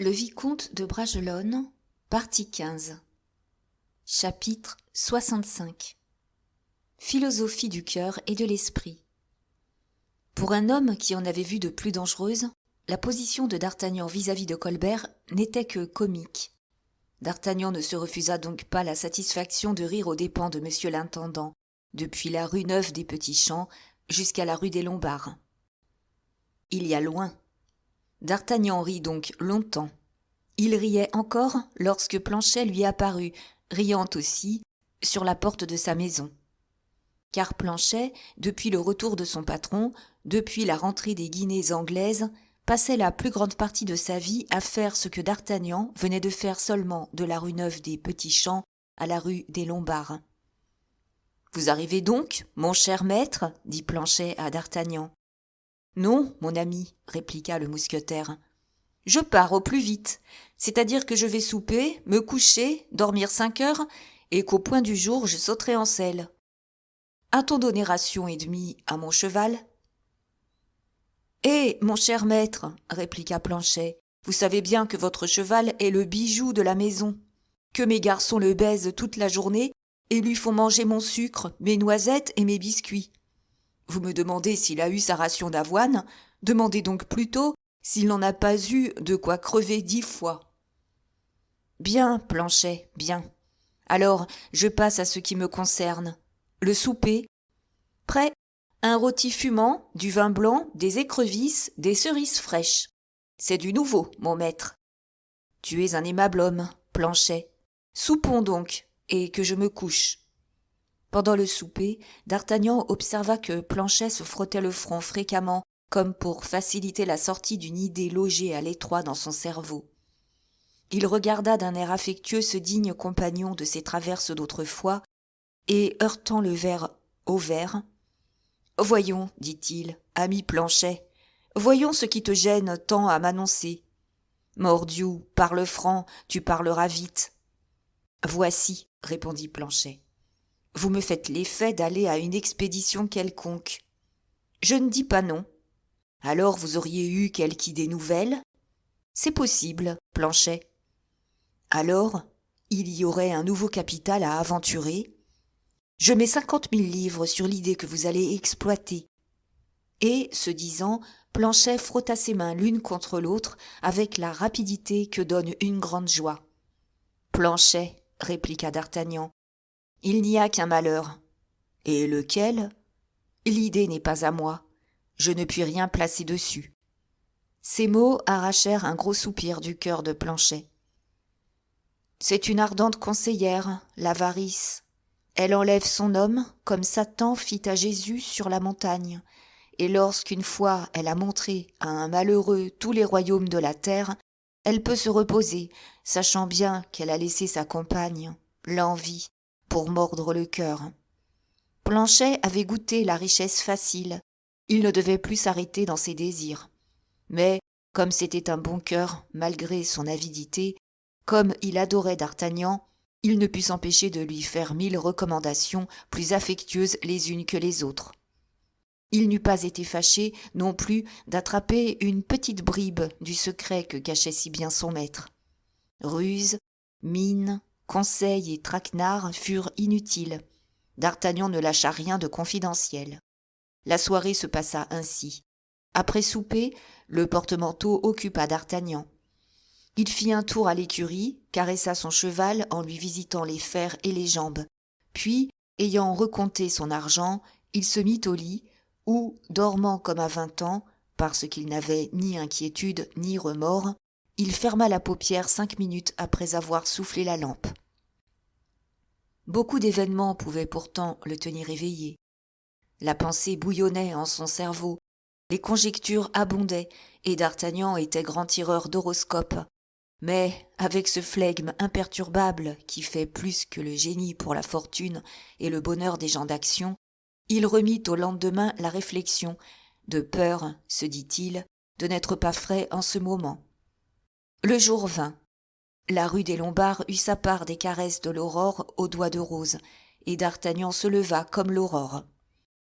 Le vicomte de Bragelonne, partie 15. Chapitre 65. Philosophie du cœur et de l'esprit. Pour un homme qui en avait vu de plus dangereuses, la position de D'Artagnan vis-à-vis de Colbert n'était que comique. D'Artagnan ne se refusa donc pas la satisfaction de rire aux dépens de monsieur l'intendant, depuis la rue Neuve des Petits-Champs jusqu'à la rue des Lombards. Il y a loin. D'Artagnan rit donc longtemps. Il riait encore lorsque Planchet lui apparut, riant aussi, sur la porte de sa maison. Car Planchet, depuis le retour de son patron, depuis la rentrée des Guinées anglaises, passait la plus grande partie de sa vie à faire ce que D'Artagnan venait de faire seulement de la rue Neuve des Petits-Champs à la rue des Lombards. « Vous arrivez donc, mon cher maître ?» dit Planchet à D'Artagnan. « Non, mon ami, » répliqua le mousquetaire. « Je pars au plus vite, c'est-à-dire que je vais souper, me coucher, dormir 5 heures, et qu'au point du jour je sauterai en selle. A-t-on donné ration et demie à mon cheval ?»« Eh, mon cher maître, » répliqua Planchet, « vous savez bien que votre cheval est le bijou de la maison, que mes garçons le baisent toute la journée et lui font manger mon sucre, mes noisettes et mes biscuits. Vous me demandez s'il a eu sa ration d'avoine, demandez donc plutôt s'il n'en a pas eu de quoi crever 10 fois. » « Bien, Planchet, bien. Alors, je passe à ce qui me concerne. Le souper. Prêt, un rôti fumant, du vin blanc, des écrevisses, des cerises fraîches. C'est du nouveau, mon maître. Tu es un aimable homme, Planchet. Soupons donc, et que je me couche. » Pendant le souper, D'Artagnan observa que Planchet se frottait le front fréquemment, comme pour faciliter la sortie d'une idée logée à l'étroit dans son cerveau. Il regarda d'un air affectueux ce digne compagnon de ses traverses d'autrefois, et heurtant le verre au verre, « Voyons, dit-il, ami Planchet, voyons ce qui te gêne tant à m'annoncer. Mordiou, parle franc, tu parleras vite. »« Voici, répondit Planchet. Vous me faites l'effet d'aller à une expédition quelconque. Je ne dis pas non. Alors vous auriez eu quelque idée nouvelle ? C'est possible, Planchet. Alors, il y aurait un nouveau capital à aventurer. Je mets 50 000 livres sur l'idée que vous allez exploiter. Et, ce disant, Planchet frotta ses mains l'une contre l'autre avec la rapidité que donne une grande joie. Planchet, répliqua D'Artagnan, il n'y a qu'un malheur. Et lequel ? L'idée n'est pas à moi. Je ne puis rien placer dessus. Ces mots arrachèrent un gros soupir du cœur de Planchet. C'est une ardente conseillère, l'avarice. Elle enlève son homme, comme Satan fit à Jésus sur la montagne. Et lorsqu'une fois elle a montré à un malheureux tous les royaumes de la terre, elle peut se reposer, sachant bien qu'elle a laissé sa compagne, l'envie, pour mordre le cœur. Planchet avait goûté la richesse facile. Il ne devait plus s'arrêter dans ses désirs. Mais, comme c'était un bon cœur, malgré son avidité, comme il adorait D'Artagnan, il ne put s'empêcher de lui faire 1000 recommandations plus affectueuses les unes que les autres. Il n'eût pas été fâché non plus d'attraper une petite bribe du secret que cachait si bien son maître. Ruse, mine, conseils et traquenards furent inutiles. D'Artagnan ne lâcha rien de confidentiel. La soirée se passa ainsi. Après souper, le porte-manteau occupa D'Artagnan. Il fit un tour à l'écurie, caressa son cheval en lui visitant les fers et les jambes. Puis, ayant recompté son argent, il se mit au lit, où, dormant comme à 20 ans, parce qu'il n'avait ni inquiétude ni remords, il ferma la paupière 5 minutes après avoir soufflé la lampe. Beaucoup d'événements pouvaient pourtant le tenir éveillé. La pensée bouillonnait en son cerveau, les conjectures abondaient, et D'Artagnan était grand tireur d'horoscopes. Mais, avec ce flegme imperturbable qui fait plus que le génie pour la fortune et le bonheur des gens d'action, il remit au lendemain la réflexion, de peur, se dit-il, de n'être pas frais en ce moment. Le jour vint. La rue des Lombards eut sa part des caresses de l'aurore aux doigts de rose, et D'Artagnan se leva comme l'aurore.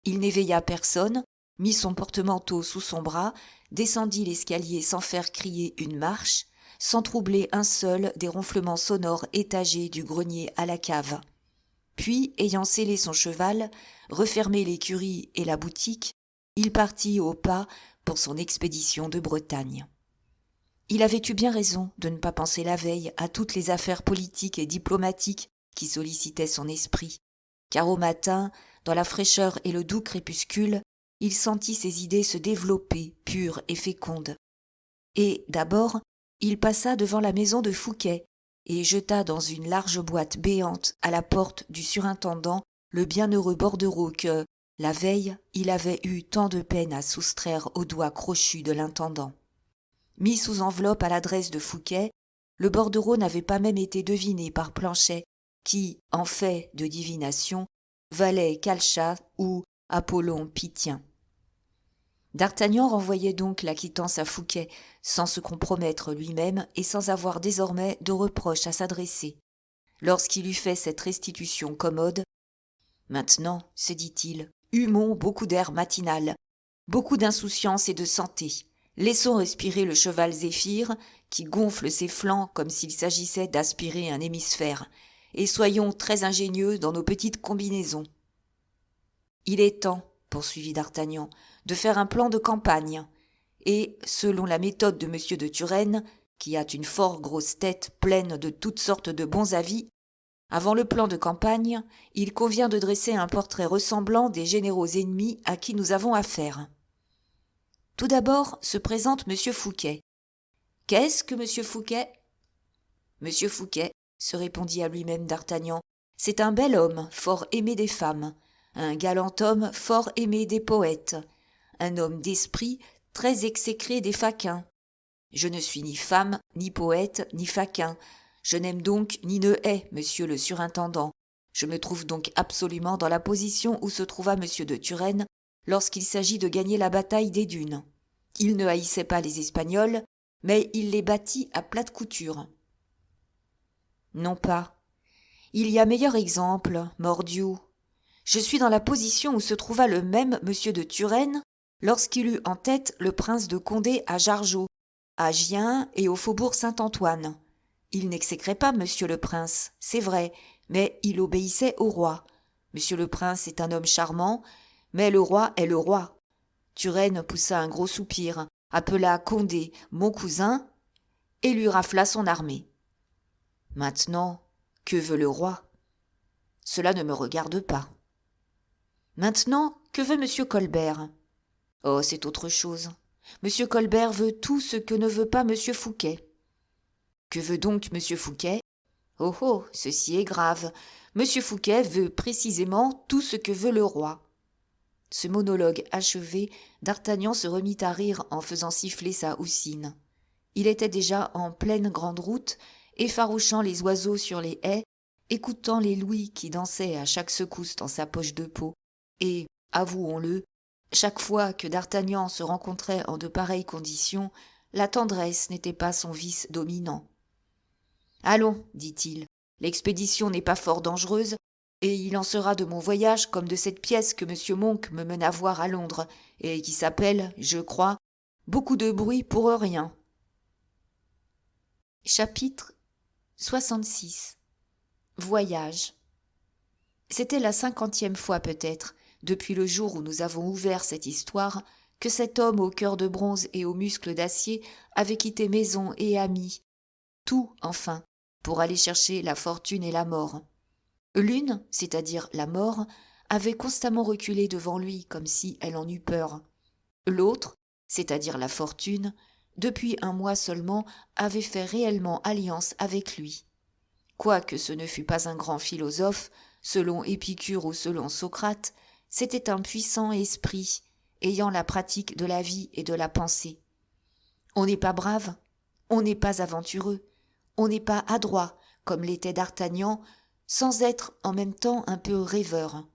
Il n'éveilla personne, mit son porte-manteau sous son bras, descendit l'escalier sans faire crier une marche, sans troubler un seul des ronflements sonores étagés du grenier à la cave. Puis, ayant scellé son cheval, refermé l'écurie et la boutique, il partit au pas pour son expédition de Bretagne. Il avait eu bien raison de ne pas penser la veille à toutes les affaires politiques et diplomatiques qui sollicitaient son esprit, car au matin, dans la fraîcheur et le doux crépuscule, il sentit ses idées se développer, pures et fécondes. Et, d'abord, il passa devant la maison de Fouquet et jeta dans une large boîte béante à la porte du surintendant le bienheureux bordereau que, la veille, il avait eu tant de peine à soustraire aux doigts crochus de l'intendant. Mis sous enveloppe à l'adresse de Fouquet, le bordereau n'avait pas même été deviné par Planchet, qui, en fait de divination, valait Calchat ou Apollon Pythien. D'Artagnan renvoyait donc la quittance à Fouquet, sans se compromettre lui-même et sans avoir désormais de reproches à s'adresser. Lorsqu'il eut fait cette restitution commode, « Maintenant, se dit-il, humons beaucoup d'air matinal, beaucoup d'insouciance et de santé. Laissons respirer le cheval Zéphyr, qui gonfle ses flancs comme s'il s'agissait d'aspirer un hémisphère, et soyons très ingénieux dans nos petites combinaisons. » « Il est temps, poursuivit d'Artagnan, de faire un plan de campagne, et, selon la méthode de M. de Turenne, qui a une fort grosse tête pleine de toutes sortes de bons avis, avant le plan de campagne, il convient de dresser un portrait ressemblant des généraux ennemis à qui nous avons affaire. Tout d'abord se présente M. Fouquet. Qu'est-ce que M. Fouquet ? M. Fouquet, se répondit à lui-même d'Artagnan, c'est un bel homme, fort aimé des femmes, un galant homme fort aimé des poètes, un homme d'esprit très exécré des faquins. Je ne suis ni femme, ni poète, ni faquin. Je n'aime donc ni ne hais, monsieur le surintendant. Je me trouve donc absolument dans la position où se trouva monsieur de Turenne lorsqu'il s'agit de gagner la bataille des dunes. Il ne haïssait pas les Espagnols, mais il les battit à plate couture. Non pas. Il y a meilleur exemple, mordiou. Je suis dans la position où se trouva le même monsieur de Turenne lorsqu'il eut en tête le prince de Condé à Jargeau, à Gien et au faubourg Saint-Antoine. Il n'exécrait pas monsieur le prince, c'est vrai, mais il obéissait au roi. Monsieur le prince est un homme charmant, mais le roi est le roi. Turenne poussa un gros soupir, appela Condé « mon cousin » et lui rafla son armée. Maintenant, que veut le roi ? Cela ne me regarde pas. Maintenant, que veut M. Colbert ? Oh, c'est autre chose. M. Colbert veut tout ce que ne veut pas M. Fouquet. Que veut donc M. Fouquet ? Oh oh, ceci est grave. M. Fouquet veut précisément tout ce que veut le roi. Ce monologue achevé, d'Artagnan se remit à rire en faisant siffler sa houssine. Il était déjà en pleine grande route, effarouchant les oiseaux sur les haies, écoutant les louis qui dansaient à chaque secousse dans sa poche de peau, et, avouons-le, chaque fois que d'Artagnan se rencontrait en de pareilles conditions, la tendresse n'était pas son vice dominant. « Allons, dit-il, l'expédition n'est pas fort dangereuse, et il en sera de mon voyage comme de cette pièce que M. Monk me mena voir à Londres, et qui s'appelle, je crois, « Beaucoup de bruit pour rien ». Chapitre 66. Voyage. C'était la 50e fois peut-être, depuis le jour où nous avons ouvert cette histoire, que cet homme au cœur de bronze et aux muscles d'acier avait quitté maison et amis, tout enfin, pour aller chercher la fortune et la mort. L'une, c'est-à-dire la mort, avait constamment reculé devant lui comme si elle en eût peur. L'autre, c'est-à-dire la fortune, depuis un mois seulement, avait fait réellement alliance avec lui. Quoique ce ne fût pas un grand philosophe, selon Épicure ou selon Socrate, c'était un puissant esprit, ayant la pratique de la vie et de la pensée. On n'est pas brave, on n'est pas aventureux, on n'est pas adroit, comme l'était d'Artagnan, sans être en même temps un peu rêveur.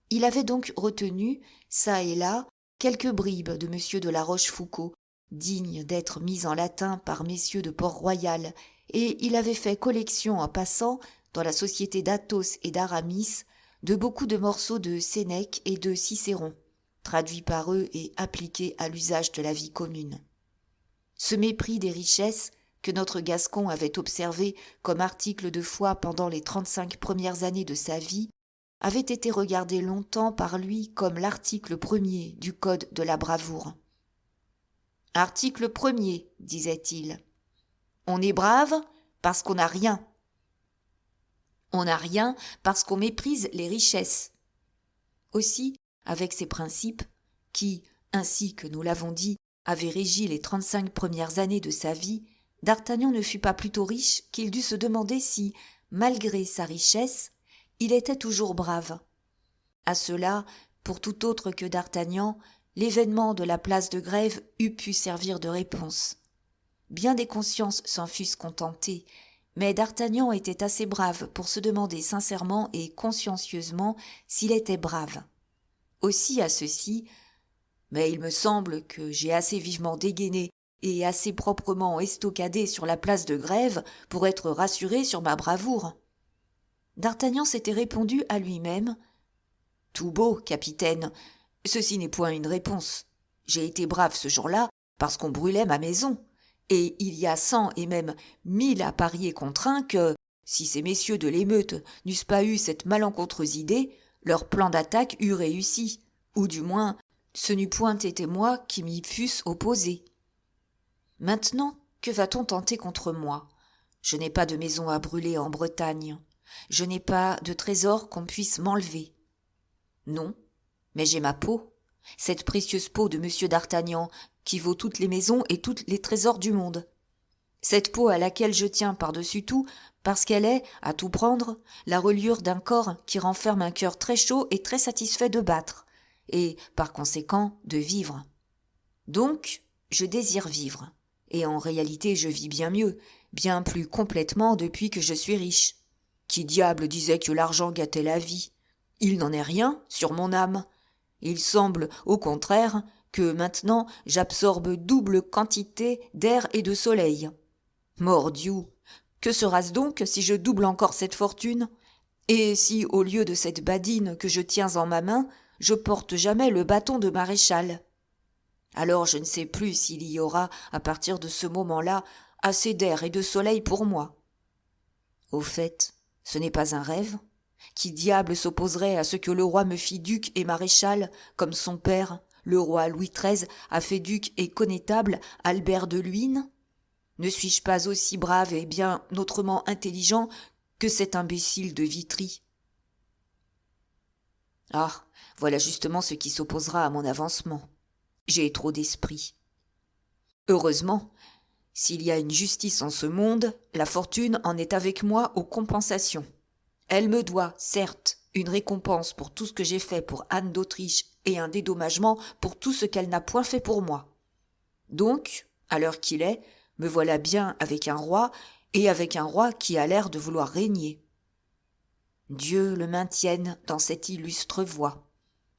Il avait donc retenu, çà et là, quelques bribes de M. de la Rochefoucauld, dignes d'être mis en latin par messieurs de Port-Royal, et il avait fait collection en passant, dans la société d'Athos et d'Aramis, de beaucoup de morceaux de Sénèque et de Cicéron, traduits par eux et appliqués à l'usage de la vie commune. Ce mépris des richesses, que notre Gascon avait observé comme article de foi pendant les 35 premières années de sa vie, avait été regardé longtemps par lui comme l'article premier du code de la bravoure. « Article premier, disait-il. On est brave parce qu'on n'a rien. On n'a rien parce qu'on méprise les richesses. » Aussi, avec ces principes, qui, ainsi que nous l'avons dit, avaient régi les 35 premières années de sa vie, D'Artagnan ne fut pas plutôt riche qu'il dut se demander si, malgré sa richesse, il était toujours brave. À cela, pour tout autre que d'Artagnan, l'événement de la place de Grève eût pu servir de réponse. Bien des consciences s'en fussent contentées, mais d'Artagnan était assez brave pour se demander sincèrement et consciencieusement s'il était brave. Aussi à ceci, mais il me semble que j'ai assez vivement dégainé et assez proprement estoccadé sur la place de Grève pour être rassuré sur ma bravoure. D'Artagnan s'était répondu à lui-même « Tout beau, capitaine, ceci n'est point une réponse. J'ai été brave ce jour-là parce qu'on brûlait ma maison, et il y a 100 et même 1000 à parier contre un que, si ces messieurs de l'émeute n'eussent pas eu cette malencontreuse idée, leur plan d'attaque eût réussi, ou du moins, ce n'eût point été moi qui m'y fusse opposé. Maintenant, que va-t-on tenter contre moi ? Je n'ai pas de maison à brûler en Bretagne. Je n'ai pas de trésor qu'on puisse m'enlever. Non, mais j'ai ma peau, cette précieuse peau de monsieur d'Artagnan, qui vaut toutes les maisons et tous les trésors du monde. Cette peau à laquelle je tiens par-dessus tout, parce qu'elle est, à tout prendre, la reliure d'un corps qui renferme un cœur très chaud et très satisfait de battre, et, par conséquent, de vivre. Donc, je désire vivre. Et en réalité, je vis bien mieux, bien plus complètement depuis que je suis riche. Qui diable disait que l'argent gâtait la vie ? Il n'en est rien, sur mon âme. Il semble, au contraire, que maintenant j'absorbe double quantité d'air et de soleil. Mordiou, que sera-ce donc si je double encore cette fortune ? Et si, au lieu de cette badine que je tiens en ma main, je porte jamais le bâton de maréchal ? Alors je ne sais plus s'il y aura, à partir de ce moment-là, assez d'air et de soleil pour moi. Au fait, ce n'est pas un rêve ? Qui diable s'opposerait à ce que le roi me fît duc et maréchal, comme son père, le roi Louis XIII, a fait duc et connétable Albert de Luynes ? Ne suis-je pas aussi brave et bien autrement intelligent que cet imbécile de Vitry ? Ah, voilà justement ce qui s'opposera à mon avancement. J'ai trop d'esprit. Heureusement, s'il y a une justice en ce monde, la fortune en est avec moi aux compensations. Elle me doit, certes, une récompense pour tout ce que j'ai fait pour Anne d'Autriche et un dédommagement pour tout ce qu'elle n'a point fait pour moi. Donc, à l'heure qu'il est, me voilà bien avec un roi, et avec un roi qui a l'air de vouloir régner. Dieu le maintienne dans cette illustre voie,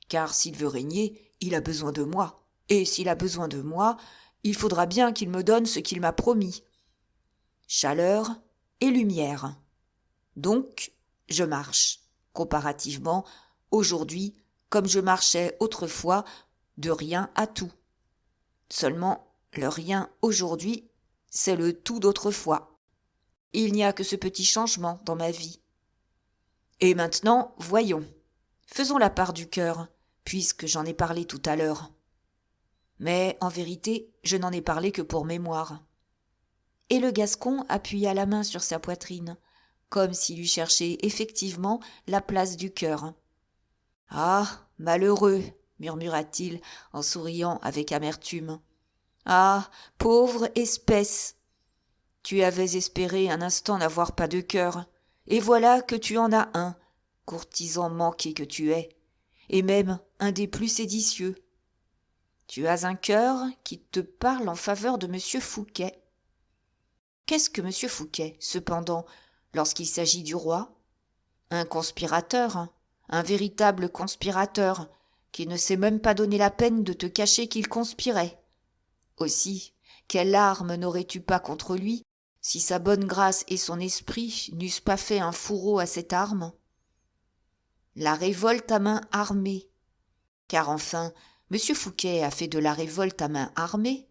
car s'il veut régner, il a besoin de moi. Et s'il a besoin de moi, il faudra bien qu'il me donne ce qu'il m'a promis. Chaleur et lumière. Donc, je marche, comparativement, aujourd'hui, comme je marchais autrefois, de rien à tout. Seulement, le rien aujourd'hui, c'est le tout d'autrefois. Il n'y a que ce petit changement dans ma vie. Et maintenant, voyons, faisons la part du cœur, puisque j'en ai parlé tout à l'heure. Mais, en vérité, je n'en ai parlé que pour mémoire. Et le Gascon appuya la main sur sa poitrine, comme s'il eût cherché effectivement la place du cœur. « Ah, malheureux !» murmura-t-il en souriant avec amertume. « Ah, pauvre espèce ! Tu avais espéré un instant n'avoir pas de cœur, et voilà que tu en as un, courtisan manqué que tu es, et même un des plus séditieux. Tu as un cœur qui te parle en faveur de M. Fouquet. Qu'est-ce que M. Fouquet, cependant, lorsqu'il s'agit du roi ? Un conspirateur, un véritable conspirateur, qui ne s'est même pas donné la peine de te cacher qu'il conspirait. Aussi, quelle arme n'aurais-tu pas contre lui, si sa bonne grâce et son esprit n'eussent pas fait un fourreau à cette arme ? La révolte à main armée. Car enfin, M. Fouquet a fait de la révolte à main armée.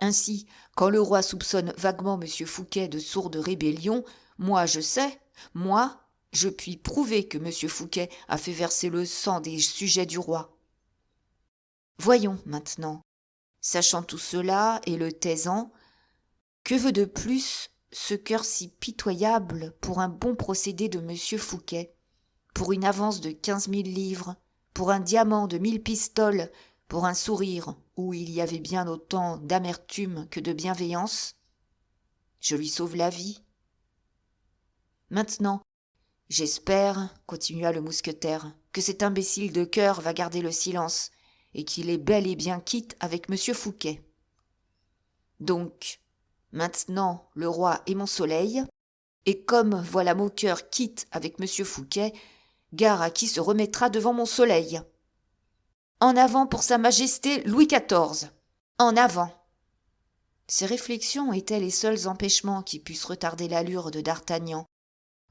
Ainsi, quand le roi soupçonne vaguement M. Fouquet de sourde rébellion, moi je sais, moi, je puis prouver que M. Fouquet a fait verser le sang des sujets du roi. Voyons maintenant, sachant tout cela et le taisant, que veut de plus ce cœur si pitoyable pour un bon procédé de M. Fouquet, pour une avance de 15 000 livres, pour un diamant de 1000 pistoles, pour un sourire où il y avait bien autant d'amertume que de bienveillance? Je lui sauve la vie. Maintenant, j'espère, continua le mousquetaire, que cet imbécile de cœur va garder le silence, et qu'il est bel et bien quitte avec M. Fouquet. Donc, maintenant le roi est mon soleil, et comme voilà mon cœur quitte avec M. Fouquet, gare à qui se remettra devant mon soleil. En avant pour sa majesté Louis XIV. En avant. Ces réflexions étaient les seuls empêchements qui pussent retarder l'allure de d'Artagnan.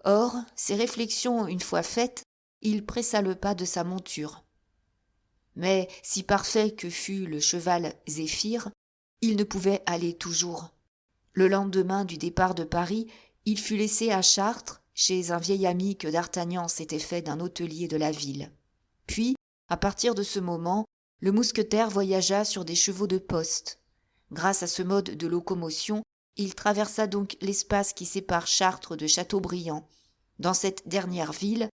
Or, ces réflexions une fois faites, il pressa le pas de sa monture. Mais si parfait que fût le cheval Zéphyr, il ne pouvait aller toujours. Le lendemain du départ de Paris, il fut laissé à Chartres, chez un vieil ami que d'Artagnan s'était fait d'un hôtelier de la ville. Puis, à partir de ce moment, le mousquetaire voyagea sur des chevaux de poste. Grâce à ce mode de locomotion, il traversa donc l'espace qui sépare Chartres de Châteaubriand. Dans cette dernière ville,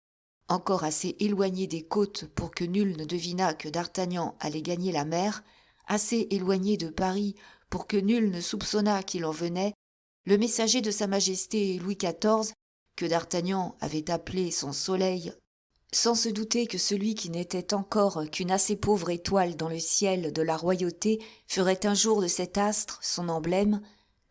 encore assez éloignée des côtes pour que nul ne devinât que d'Artagnan allait gagner la mer, assez éloignée de Paris pour que nul ne soupçonnât qu'il en venait, le messager de Sa Majesté Louis XIV, que d'Artagnan avait appelé son soleil, sans se douter que celui qui n'était encore qu'une assez pauvre étoile dans le ciel de la royauté ferait un jour de cet astre son emblème,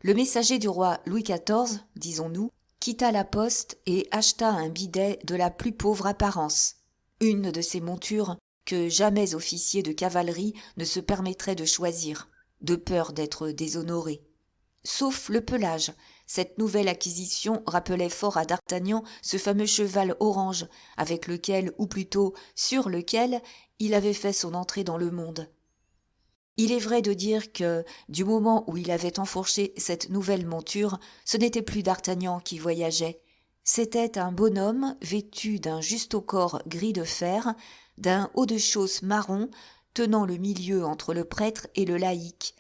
le messager du roi Louis XIV, disons-nous, quitta la poste et acheta un bidet de la plus pauvre apparence, une de ces montures que jamais officier de cavalerie ne se permettrait de choisir, de peur d'être déshonoré. Sauf le pelage, cette nouvelle acquisition rappelait fort à d'Artagnan ce fameux cheval orange avec lequel, ou plutôt sur lequel, il avait fait son entrée dans le monde. Il est vrai de dire que, du moment où il avait enfourché cette nouvelle monture, ce n'était plus d'Artagnan qui voyageait. C'était un bonhomme vêtu d'un juste-au-corps gris de fer, d'un haut-de-chausses marron, tenant le milieu entre le prêtre et le laïc.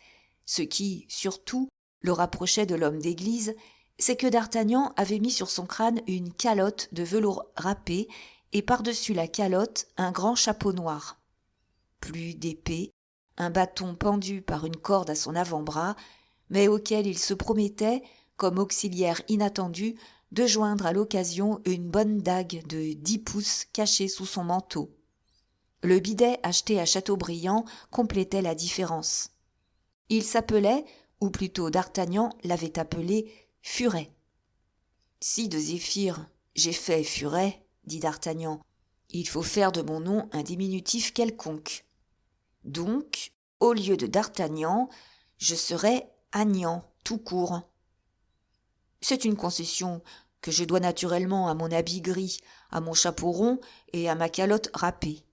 Ce qui, surtout, le rapprochait de l'homme d'église, c'est que d'Artagnan avait mis sur son crâne une calotte de velours râpé et par-dessus la calotte un grand chapeau noir. Plus d'épée, un bâton pendu par une corde à son avant-bras, mais auquel il se promettait, comme auxiliaire inattendu, de joindre à l'occasion une bonne dague de 10 pouces cachée sous son manteau. Le bidet acheté à Châteaubriand complétait la différence. Il s'appelait, ou plutôt d'Artagnan l'avait appelé, Furet. « Si de Zéphyr j'ai fait Furet, dit d'Artagnan, il faut faire de mon nom un diminutif quelconque. Donc, au lieu de d'Artagnan, je serai Agnan, tout court. C'est une concession que je dois naturellement à mon habit gris, à mon chapeau rond et à ma calotte râpée.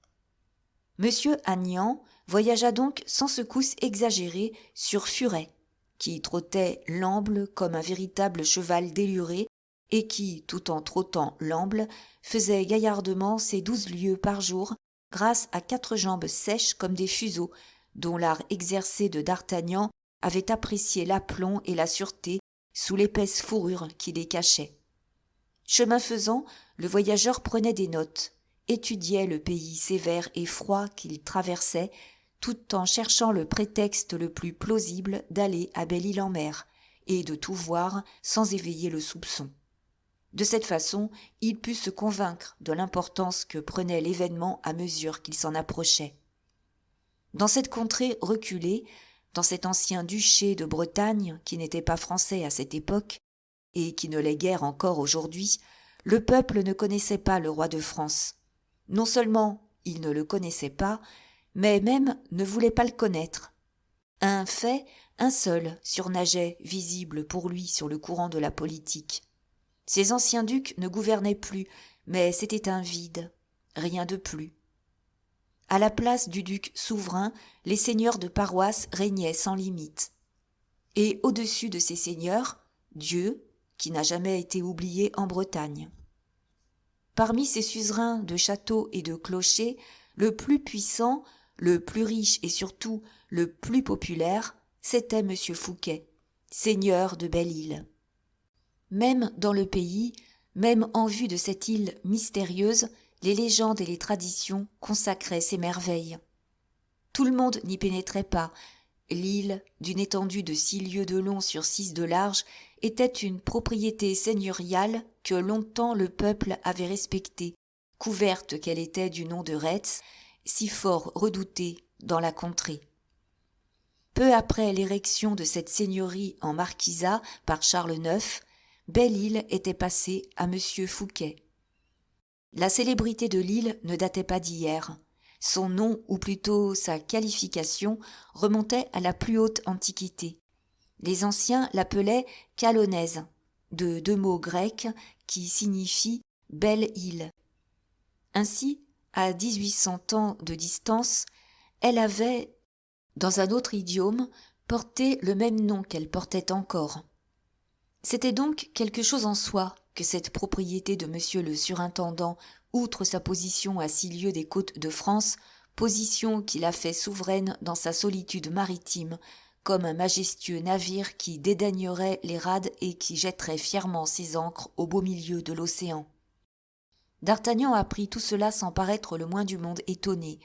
Monsieur Agnan voyagea donc sans secousse exagérée sur Furet, qui trottait l'amble comme un véritable cheval déluré et qui, tout en trottant l'amble, faisait gaillardement ses 12 lieues par jour grâce à 4 jambes sèches comme des fuseaux, dont l'art exercé de d'Artagnan avait apprécié l'aplomb et la sûreté sous l'épaisse fourrure qui les cachait. Chemin faisant, le voyageur prenait des notes, étudiait le pays sévère et froid qu'il traversait, tout en cherchant le prétexte le plus plausible d'aller à Belle-Île-en-Mer et de tout voir sans éveiller le soupçon. De cette façon, il put se convaincre de l'importance que prenait l'événement à mesure qu'il s'en approchait. Dans cette contrée reculée, dans cet ancien duché de Bretagne qui n'était pas français à cette époque et qui ne l'est guère encore aujourd'hui, le peuple ne connaissait pas le roi de France. Non seulement il ne le connaissait pas, mais même ne voulait pas le connaître. Un fait, un seul, surnageait visible pour lui sur le courant de la politique. Ces anciens ducs ne gouvernaient plus, mais c'était un vide, rien de plus. À la place du duc souverain, les seigneurs de paroisse régnaient sans limite. et au-dessus de ces seigneurs, Dieu, qui n'a jamais été oublié en Bretagne. Parmi ces suzerains de châteaux et de clochers, le plus puissant, le plus riche et surtout le plus populaire, c'était M. Fouquet, seigneur de Belle-Île. Même dans le pays, même en vue de cette île mystérieuse, les légendes et les traditions consacraient ces merveilles. Tout le monde n'y pénétrait pas. L'île, d'une étendue de 6 lieues de long sur 6 de large, était une propriété seigneuriale que longtemps le peuple avait respectée, couverte qu'elle était du nom de Retz, si fort redoutée dans la contrée. Peu après l'érection de cette seigneurie en marquisat par Charles IX, Belle-Île était passée à M. Fouquet. La célébrité de l'île ne datait pas d'hier. Son nom, ou plutôt sa qualification, remontait à la plus haute antiquité. Les anciens l'appelaient Calonaise, de 2 mots grecs qui signifient « belle île ». Ainsi, à 1800 ans de distance, elle avait, dans un autre idiome, porté le même nom qu'elle portait encore. C'était donc quelque chose en soi que cette propriété de monsieur le surintendant, outre sa position à 6 lieues des côtes de France, position qui la fait souveraine dans sa solitude maritime, comme un majestueux navire qui dédaignerait les rades et qui jetterait fièrement ses ancres au beau milieu de l'océan. D'Artagnan apprit tout cela sans paraître le moins du monde étonné.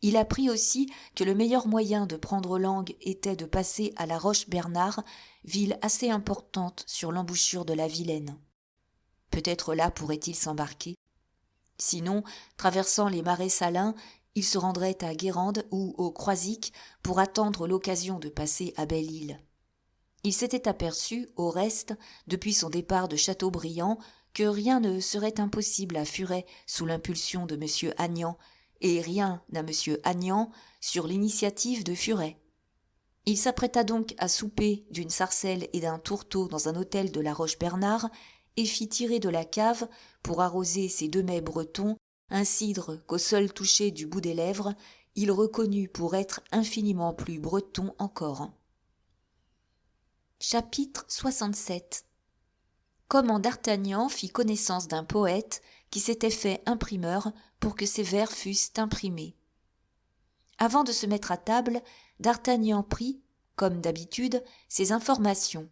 Il apprit aussi que le meilleur moyen de prendre langue était de passer à la Roche-Bernard, ville assez importante sur l'embouchure de la Vilaine. Peut-être là pourrait-il s'embarquer. Sinon, traversant les marais salins, il se rendrait à Guérande ou au Croisic pour attendre l'occasion de passer à Belle-Île. Il s'était aperçu, au reste, depuis son départ de Châteaubriand, que rien ne serait impossible à Furet sous l'impulsion de M. Agnan, et rien à M. Agnan sur l'initiative de Furet. Il s'apprêta donc à souper d'une sarcelle et d'un tourteau dans un hôtel de la Roche-Bernard et fit tirer de la cave, pour arroser ses 2 mets bretons, un cidre qu'au seul toucher du bout des lèvres, il reconnut pour être infiniment plus breton encore. Chapitre 67. Comment d'Artagnan fit connaissance d'un poète qui s'était fait imprimeur pour que ses vers fussent imprimés. Avant de se mettre à table, d'Artagnan prit, comme d'habitude, ses informations.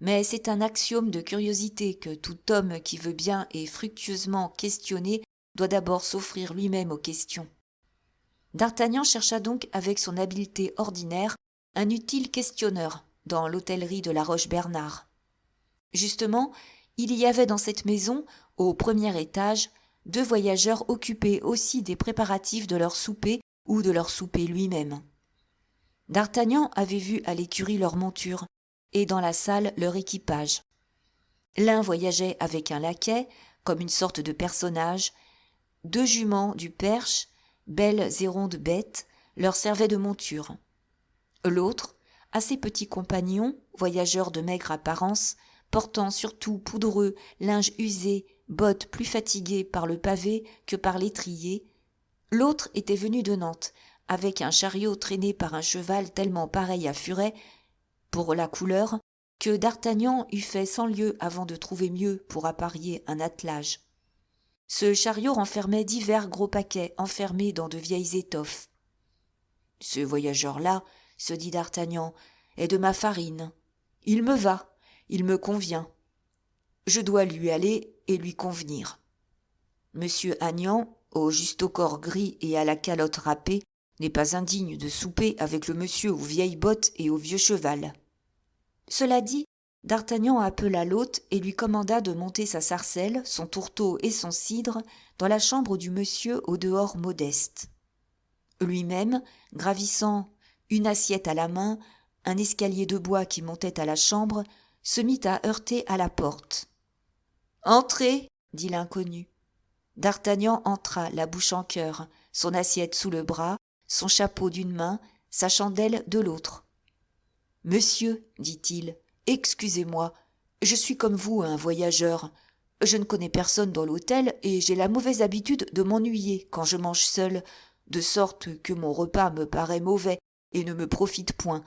Mais c'est un axiome de curiosité que tout homme qui veut bien et fructueusement questionner doit d'abord s'offrir lui-même aux questions. D'Artagnan chercha donc avec son habileté ordinaire un utile questionneur dans l'hôtellerie de la Roche-Bernard. Justement, il y avait dans cette maison, au premier étage, 2 voyageurs occupés aussi des préparatifs de leur souper ou de leur souper lui-même. D'Artagnan avait vu à l'écurie leur monture et dans la salle leur équipage. L'un voyageait avec un laquais, comme une sorte de personnage. 2 juments du Perche, belles et rondes bêtes, leur servaient de monture. L'autre, assez petit compagnon, voyageur de maigre apparence, portant surtout poudreux, linge usé, bottes plus fatiguées par le pavé que par l'étrier, l'autre était venu de Nantes, avec un chariot traîné par un cheval tellement pareil à Furet, pour la couleur, que d'Artagnan eût fait 100 lieues avant de trouver mieux pour apparier un attelage. Ce chariot renfermait divers gros paquets enfermés dans de vieilles étoffes. « Ce voyageur-là, se dit d'Artagnan, est de ma farine. Il me va, il me convient. Je dois lui aller et lui convenir. Monsieur Agnan, au juste au corps gris et à la calotte râpée, n'est pas indigne de souper avec le monsieur aux vieilles bottes et au vieux cheval. » Cela dit, d'Artagnan appela l'hôte et lui commanda de monter sa sarcelle, son tourteau et son cidre dans la chambre du monsieur au dehors modeste. Lui-même, gravissant, une assiette à la main, un escalier de bois qui montait à la chambre, se mit à heurter à la porte. « Entrez !» dit l'inconnu. D'Artagnan entra, la bouche en cœur, son assiette sous le bras, son chapeau d'une main, sa chandelle de l'autre. « Monsieur, dit-il, excusez-moi, je suis comme vous un voyageur. Je ne connais personne dans l'hôtel et j'ai la mauvaise habitude de m'ennuyer quand je mange seul, de sorte que mon repas me paraît mauvais et ne me profite point.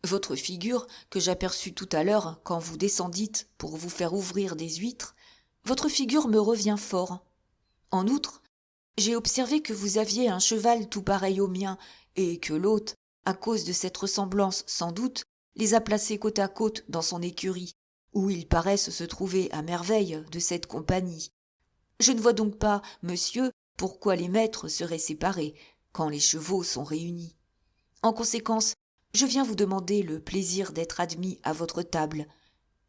Votre figure, que j'aperçus tout à l'heure quand vous descendîtes pour vous faire ouvrir des huîtres, votre figure me revient fort. En outre, j'ai observé que vous aviez un cheval tout pareil au mien, et que l'hôte, à cause de cette ressemblance sans doute, les a placés côte à côte dans son écurie, où ils paraissent se trouver à merveille de cette compagnie. Je ne vois donc pas, monsieur, pourquoi les maîtres seraient séparés, quand les chevaux sont réunis. En conséquence, je viens vous demander le plaisir d'être admis à votre table.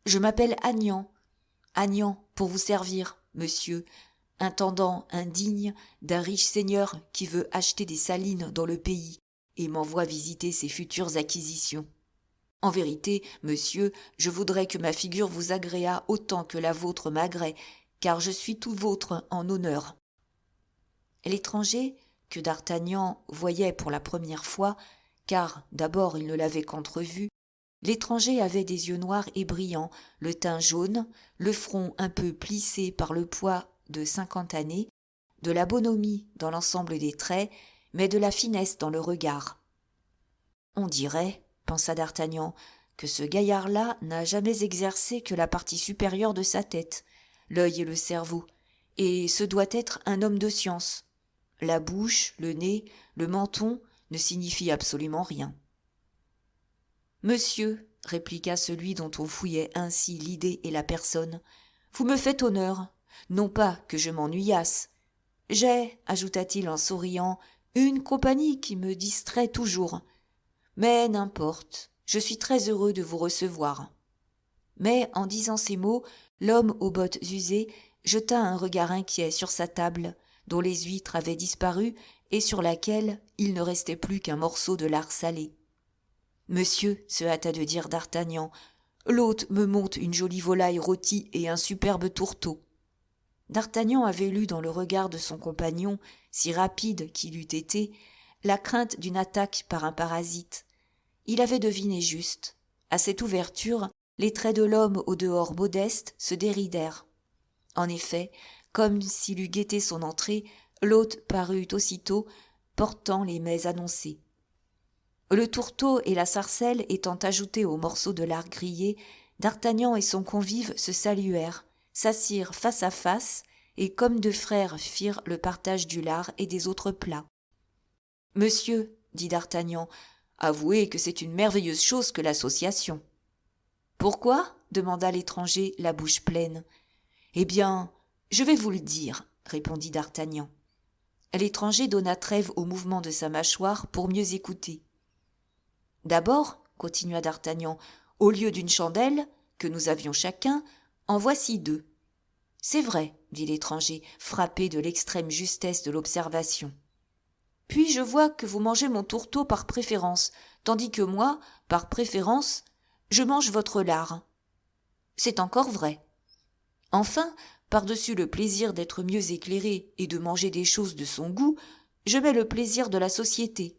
Je m'appelle Agnan. Agnan, pour vous servir, monsieur, intendant indigne d'un riche seigneur qui veut acheter des salines dans le pays et m'envoie visiter ses futures acquisitions. En vérité, monsieur, je voudrais que ma figure vous agréât autant que la vôtre m'agrée, car je suis tout vôtre en honneur. L'étranger, que d'Artagnan voyait pour la première fois, car d'abord il ne l'avait qu'entrevu, l'étranger avait des yeux noirs et brillants, le teint jaune, le front un peu plissé par le poids de 50 années, de la bonhomie dans l'ensemble des traits, mais de la finesse dans le regard. On dirait, pensa d'Artagnan, que ce gaillard-là n'a jamais exercé que la partie supérieure de sa tête, l'œil et le cerveau, et ce doit être un homme de science. La bouche, le nez, le menton ne signifient absolument rien. « Monsieur, répliqua celui dont on fouillait ainsi l'idée et la personne, vous me faites honneur, non pas que je m'ennuyasse. J'ai, ajouta-t-il en souriant, une compagnie qui me distrait toujours. Mais n'importe, je suis très heureux de vous recevoir. » Mais en disant ces mots, l'homme aux bottes usées jeta un regard inquiet sur sa table, dont les huîtres avaient disparu et sur laquelle il ne restait plus qu'un morceau de lard salé. « Monsieur, se hâta de dire d'Artagnan, l'hôte me monte une jolie volaille rôtie et un superbe tourteau. » D'Artagnan avait lu dans le regard de son compagnon, si rapide qu'il eût été, la crainte d'une attaque par un parasite. Il avait deviné juste. À cette ouverture, les traits de l'homme au dehors modeste se déridèrent. En effet, comme s'il eût guetté son entrée, l'hôte parut aussitôt, portant les mets annoncés. Le tourteau et la sarcelle étant ajoutés aux morceaux de lard grillé, d'Artagnan et son convive se saluèrent, s'assirent face à face, et comme deux frères firent le partage du lard et des autres plats. « Monsieur, dit d'Artagnan, avouez que c'est une merveilleuse chose que l'association. »« Pourquoi ?» demanda l'étranger, la bouche pleine. « Eh bien, je vais vous le dire, » répondit d'Artagnan. L'étranger donna trêve au mouvement de sa mâchoire pour mieux écouter. « D'abord, continua d'Artagnan, au lieu d'une chandelle, que nous avions chacun, en voici deux. »« C'est vrai, » dit l'étranger, frappé de l'extrême justesse de l'observation. « Puis je vois que vous mangez mon tourteau par préférence, tandis que moi, par préférence, je mange votre lard. C'est encore vrai. Enfin, par-dessus le plaisir d'être mieux éclairé et de manger des choses de son goût, je mets le plaisir de la société.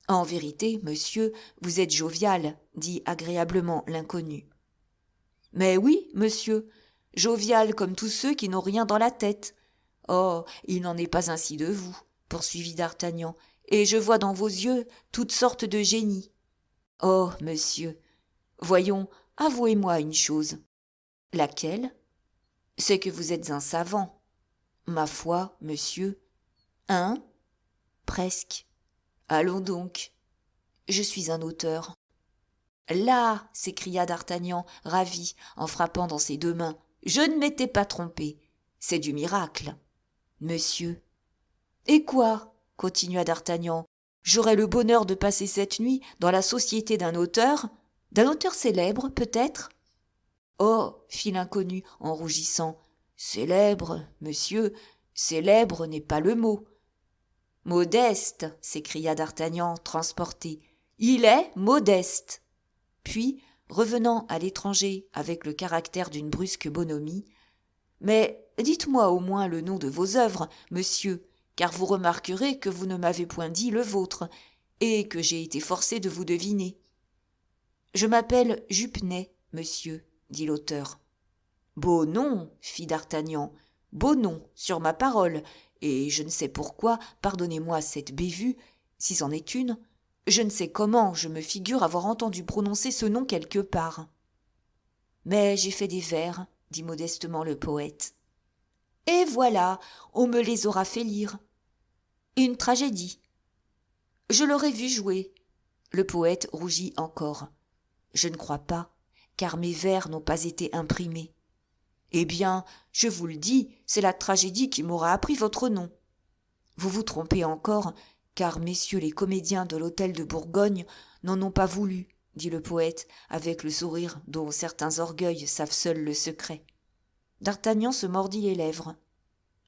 En vérité, monsieur, vous êtes jovial, dit agréablement l'inconnu. Mais oui, monsieur, jovial comme tous ceux qui n'ont rien dans la tête. Oh, il n'en est pas ainsi de vous, poursuivit d'Artagnan, et je vois dans vos yeux toutes sortes de génies. Oh, monsieur, voyons, avouez-moi une chose. Laquelle ? C'est que vous êtes un savant. Ma foi, monsieur. Hein ? Presque. Allons donc. Je suis un auteur. Là, s'écria d'Artagnan, ravi, en frappant dans ses deux mains. Je ne m'étais pas trompé. C'est du miracle. Monsieur. Et quoi ? Continua d'Artagnan. J'aurai le bonheur de passer cette nuit dans la société d'un auteur célèbre, peut-être ? Oh, fit l'inconnu en rougissant. Célèbre, monsieur, célèbre n'est pas le mot. Modeste, s'écria d'Artagnan, transporté. Il est modeste. Puis, revenant à l'étranger avec le caractère d'une brusque bonhomie, mais dites-moi au moins le nom de vos œuvres, monsieur, car vous remarquerez que vous ne m'avez point dit le vôtre, et que j'ai été forcé de vous deviner. Je m'appelle Jupenet, monsieur, dit l'auteur. Beau nom, fit d'Artagnan, beau nom, sur ma parole, et je ne sais pourquoi, pardonnez-moi cette bévue, si c'en est une, Je ne sais comment, je me figure avoir entendu prononcer ce nom quelque part. Mais j'ai fait des vers, dit modestement le poète. Et voilà, on me les aura fait lire. Une tragédie. Je l'aurais vu jouer. Le poète rougit encore. Je ne crois pas, car mes vers n'ont pas été imprimés. Eh bien, je vous le dis, c'est la tragédie qui m'aura appris votre nom. Vous vous trompez encore, car messieurs les comédiens de l'hôtel de Bourgogne n'en ont pas voulu, dit le poète, avec le sourire dont certains orgueils savent seuls le secret. D'Artagnan se mordit les lèvres.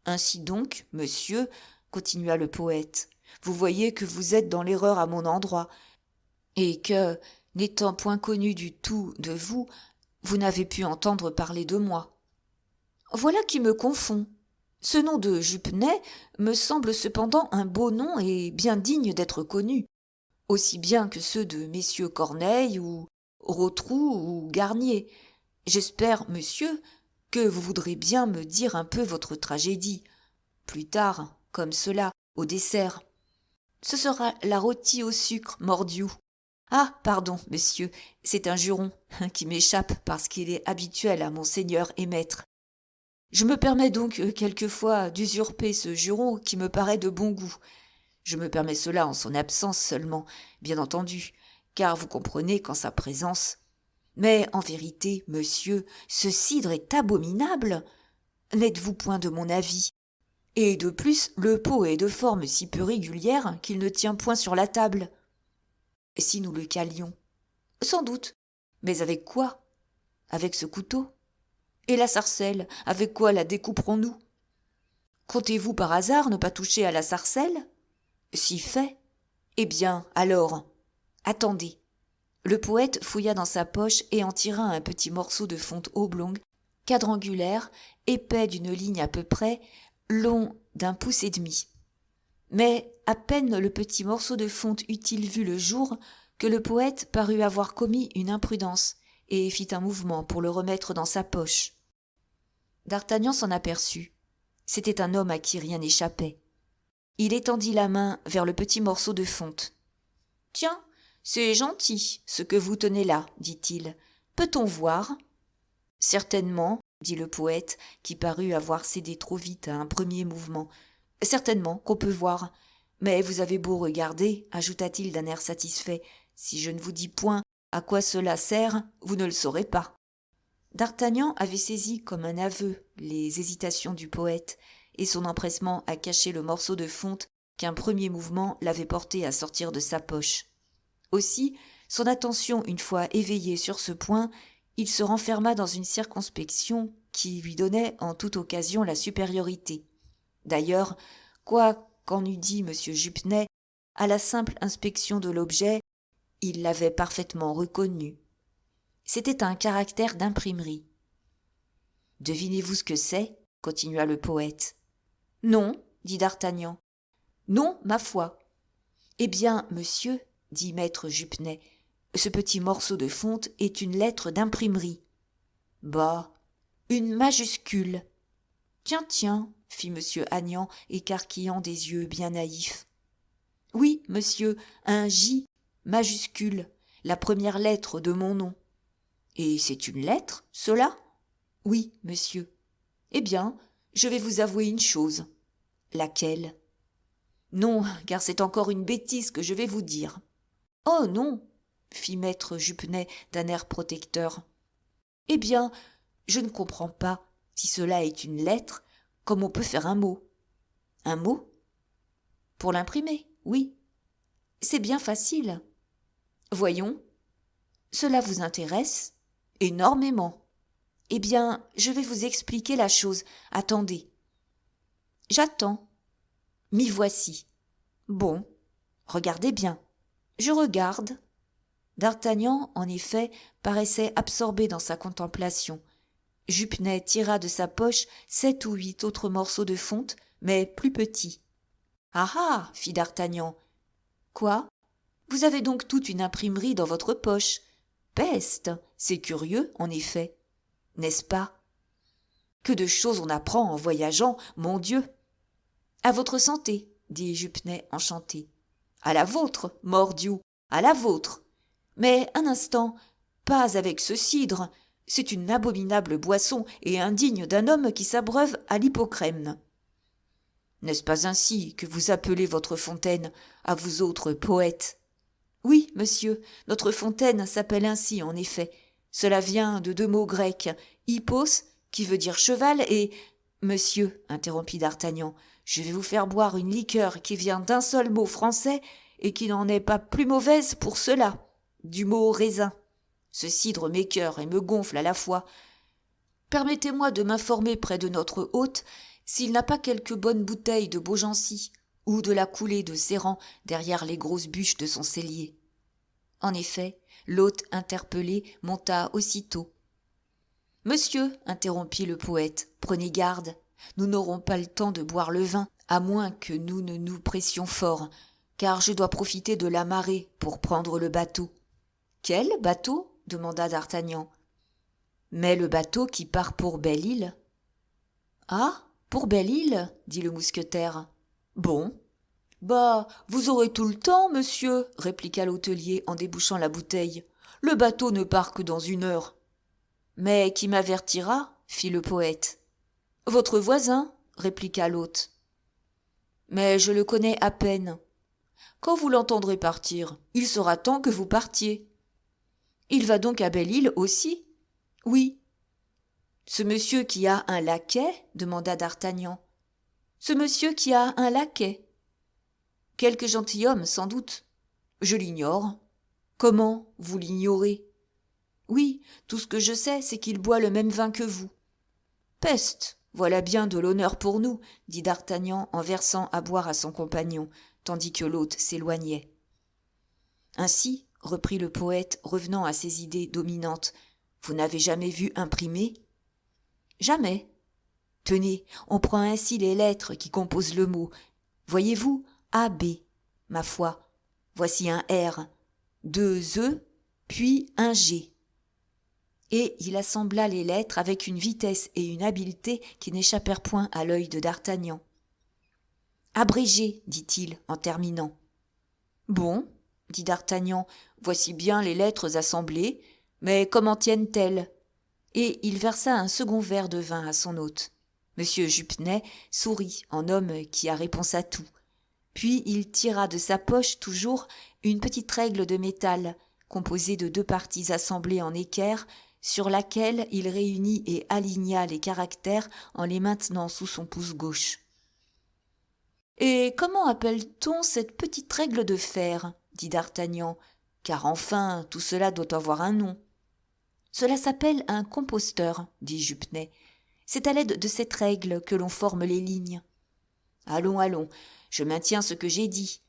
Ainsi donc, monsieur, continua le poète, vous voyez que vous êtes dans l'erreur à mon endroit, et que, n'étant point connu du tout de vous, vous n'avez pu entendre parler de moi. Voilà qui me confond. Ce nom de Jupenet me semble cependant un beau nom et bien digne d'être connu, aussi bien que ceux de messieurs Corneille ou Rotrou ou Garnier. J'espère, monsieur, que vous voudrez bien me dire un peu votre tragédie. Plus tard, comme cela, au dessert. Ce sera la rôtie au sucre, mordiou. Ah, pardon, monsieur, c'est un juron qui m'échappe parce qu'il est habituel à mon seigneur et maître. Je me permets donc quelquefois d'usurper ce juron qui me paraît de bon goût. Je me permets cela en son absence seulement, bien entendu, car vous comprenez qu'en sa présence. Mais en vérité, monsieur, ce cidre est abominable. N'êtes-vous point de mon avis? Et de plus, le pot est de forme si peu régulière qu'il ne tient point sur la table. Si nous le calions? Sans doute. Mais avec quoi? Avec ce couteau? Et la sarcelle, avec quoi la découperons-nous? Comptez-vous par hasard ne pas toucher à la sarcelle? Si fait. Eh bien, alors, attendez. Le poète fouilla dans sa poche et en tira un petit morceau de fonte oblongue, quadrangulaire, épais d'une ligne à peu près, long d'1,5 pouce. Mais à peine le petit morceau de fonte eut-il vu le jour que le poète parut avoir commis une imprudence et fit un mouvement pour le remettre dans sa poche. D'Artagnan s'en aperçut. C'était un homme à qui rien n'échappait. Il étendit la main vers le petit morceau de fonte. « Tiens, c'est gentil, ce que vous tenez là, dit-il. Peut-on voir ?»« Certainement, dit le poète, qui parut avoir cédé trop vite à un premier mouvement. Certainement qu'on peut voir. Mais vous avez beau regarder, ajouta-t-il d'un air satisfait, si je ne vous dis point à quoi cela sert, vous ne le saurez pas. D'Artagnan avait saisi comme un aveu les hésitations du poète et son empressement à cacher le morceau de fonte qu'un premier mouvement l'avait porté à sortir de sa poche. Aussi, son attention une fois éveillée sur ce point, il se renferma dans une circonspection qui lui donnait en toute occasion la supériorité. D'ailleurs, quoi qu'en eût dit M. Jupenet, à la simple inspection de l'objet, il l'avait parfaitement reconnu. C'était un caractère d'imprimerie. « Devinez-vous ce que c'est ?» continua le poète. « Non, dit D'Artagnan. « Non, ma foi. »« Eh bien, monsieur, dit maître Jupenet, ce petit morceau de fonte est une lettre d'imprimerie. »« Bah, une majuscule. »« Tiens, tiens, fit M. Agnan, écarquillant des yeux bien naïfs. « Oui, monsieur, un J majuscule, la première lettre de mon nom. »« Et c'est une lettre, cela ?»« Oui, monsieur. »« Eh bien, je vais vous avouer une chose. »« Laquelle ?»« Non, car c'est encore une bêtise que je vais vous dire. »« Oh non !» fit maître Jupenet d'un air protecteur. « Eh bien, je ne comprends pas, si cela est une lettre, comme on peut faire un mot. »« Un mot ? » ?»« Pour l'imprimer, oui. »« C'est bien facile. »« Voyons. » »« Cela vous intéresse ? » ?»« Énormément. »« Eh bien, je vais vous expliquer la chose. Attendez. »« J'attends. »« M'y voici. »« Bon. Regardez bien. » Je regarde. D'Artagnan, en effet, paraissait absorbé dans sa contemplation. Jupenet tira de sa poche 7 ou 8 autres morceaux de fonte, mais plus petits. « Ah ah !» fit D'Artagnan. « Quoi ? Vous avez donc toute une imprimerie dans votre poche. Peste, c'est curieux, en effet. N'est-ce pas ? Que de choses on apprend en voyageant, mon Dieu !»« À votre santé, dit Jupenet enchanté. » À la vôtre, mordiou, à la vôtre. Mais un instant, pas avec ce cidre. C'est une abominable boisson et indigne d'un homme qui s'abreuve à l'hippocrème. N'est-ce pas ainsi que vous appelez votre fontaine, à vous autres poètes? Oui, monsieur, notre fontaine s'appelle ainsi, en effet. Cela vient de 2 mots grecs, hippos, qui veut dire cheval, et... Monsieur, interrompit d'Artagnan, je vais vous faire boire une liqueur qui vient d'un seul mot français et qui n'en est pas plus mauvaise pour cela, du mot raisin. Ce cidre m'écœure et me gonfle à la fois. Permettez-moi de m'informer près de notre hôte s'il n'a pas quelque bonne bouteille de Beaugency ou de la coulée de Séran derrière les grosses bûches de son cellier. En effet, l'hôte interpellé monta aussitôt. « Monsieur, interrompit le poète, prenez garde, nous n'aurons pas le temps de boire le vin, à moins que nous ne nous pressions fort, car je dois profiter de la marée pour prendre le bateau. »« Quel bateau ?» demanda d'Artagnan. « Mais le bateau qui part pour Belle-Île. »« Ah, pour Belle-Île » dit le mousquetaire. « Bon. »« Bah, vous aurez tout le temps, monsieur, » répliqua l'hôtelier en débouchant la bouteille. « Le bateau ne part que dans 1 heure. »« Mais qui m'avertira ?» fit le poète. « Votre voisin, » répliqua l'hôte. « Mais je le connais à peine. Quand vous l'entendrez partir, il sera temps que vous partiez. »« Il va donc à Belle-Île aussi ?»« Oui. »« Ce monsieur qui a un laquais ?» demanda d'Artagnan. « Ce monsieur qui a un laquais. »« Quelque gentilhomme, sans doute. »« Je l'ignore. »« Comment, vous l'ignorez ?»« Oui, tout ce que je sais, c'est qu'il boit le même vin que vous. »« Peste, voilà bien de l'honneur pour nous, » dit d'Artagnan en versant à boire à son compagnon, tandis que l'hôte s'éloignait. « Ainsi, reprit le poète, revenant à ses idées dominantes, vous n'avez jamais vu imprimer ? » « Jamais. »« Tenez, on prend ainsi les lettres qui composent le mot. Voyez-vous, AB, ma foi. Voici un R, 2 E, puis un G. » Et il assembla les lettres avec une vitesse et une habileté qui n'échappèrent point à l'œil de d'Artagnan. « Abrégé, dit-il en terminant. « Bon, dit d'Artagnan, voici bien les lettres assemblées, mais comment tiennent-elles ?» Et il versa un second verre de vin à son hôte. Monsieur Jupenet sourit en homme qui a réponse à tout. Puis il tira de sa poche toujours une petite règle de métal, composée de 2 parties assemblées en équerre, sur laquelle il réunit et aligna les caractères en les maintenant sous son pouce gauche. « Et comment appelle-t-on cette petite règle de fer ?» dit d'Artagnan, « car enfin tout cela doit avoir un nom. »« Cela s'appelle un composteur, » dit Jupenet. « C'est à l'aide de cette règle que l'on forme les lignes. »« Allons, allons, je maintiens ce que j'ai dit.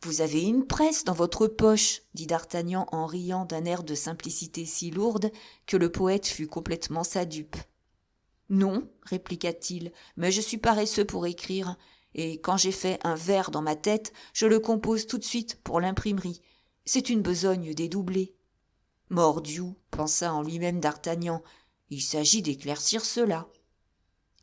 Vous avez une presse dans votre poche, » dit d'Artagnan en riant d'un air de simplicité si lourde que le poète fut complètement sa dupe. « Non, » répliqua-t-il, « mais je suis paresseux pour écrire, et quand j'ai fait un vers dans ma tête, je le compose tout de suite pour l'imprimerie. C'est une besogne dédoublée. » « Mordiou, » pensa en lui-même d'Artagnan, « il s'agit d'éclaircir cela. »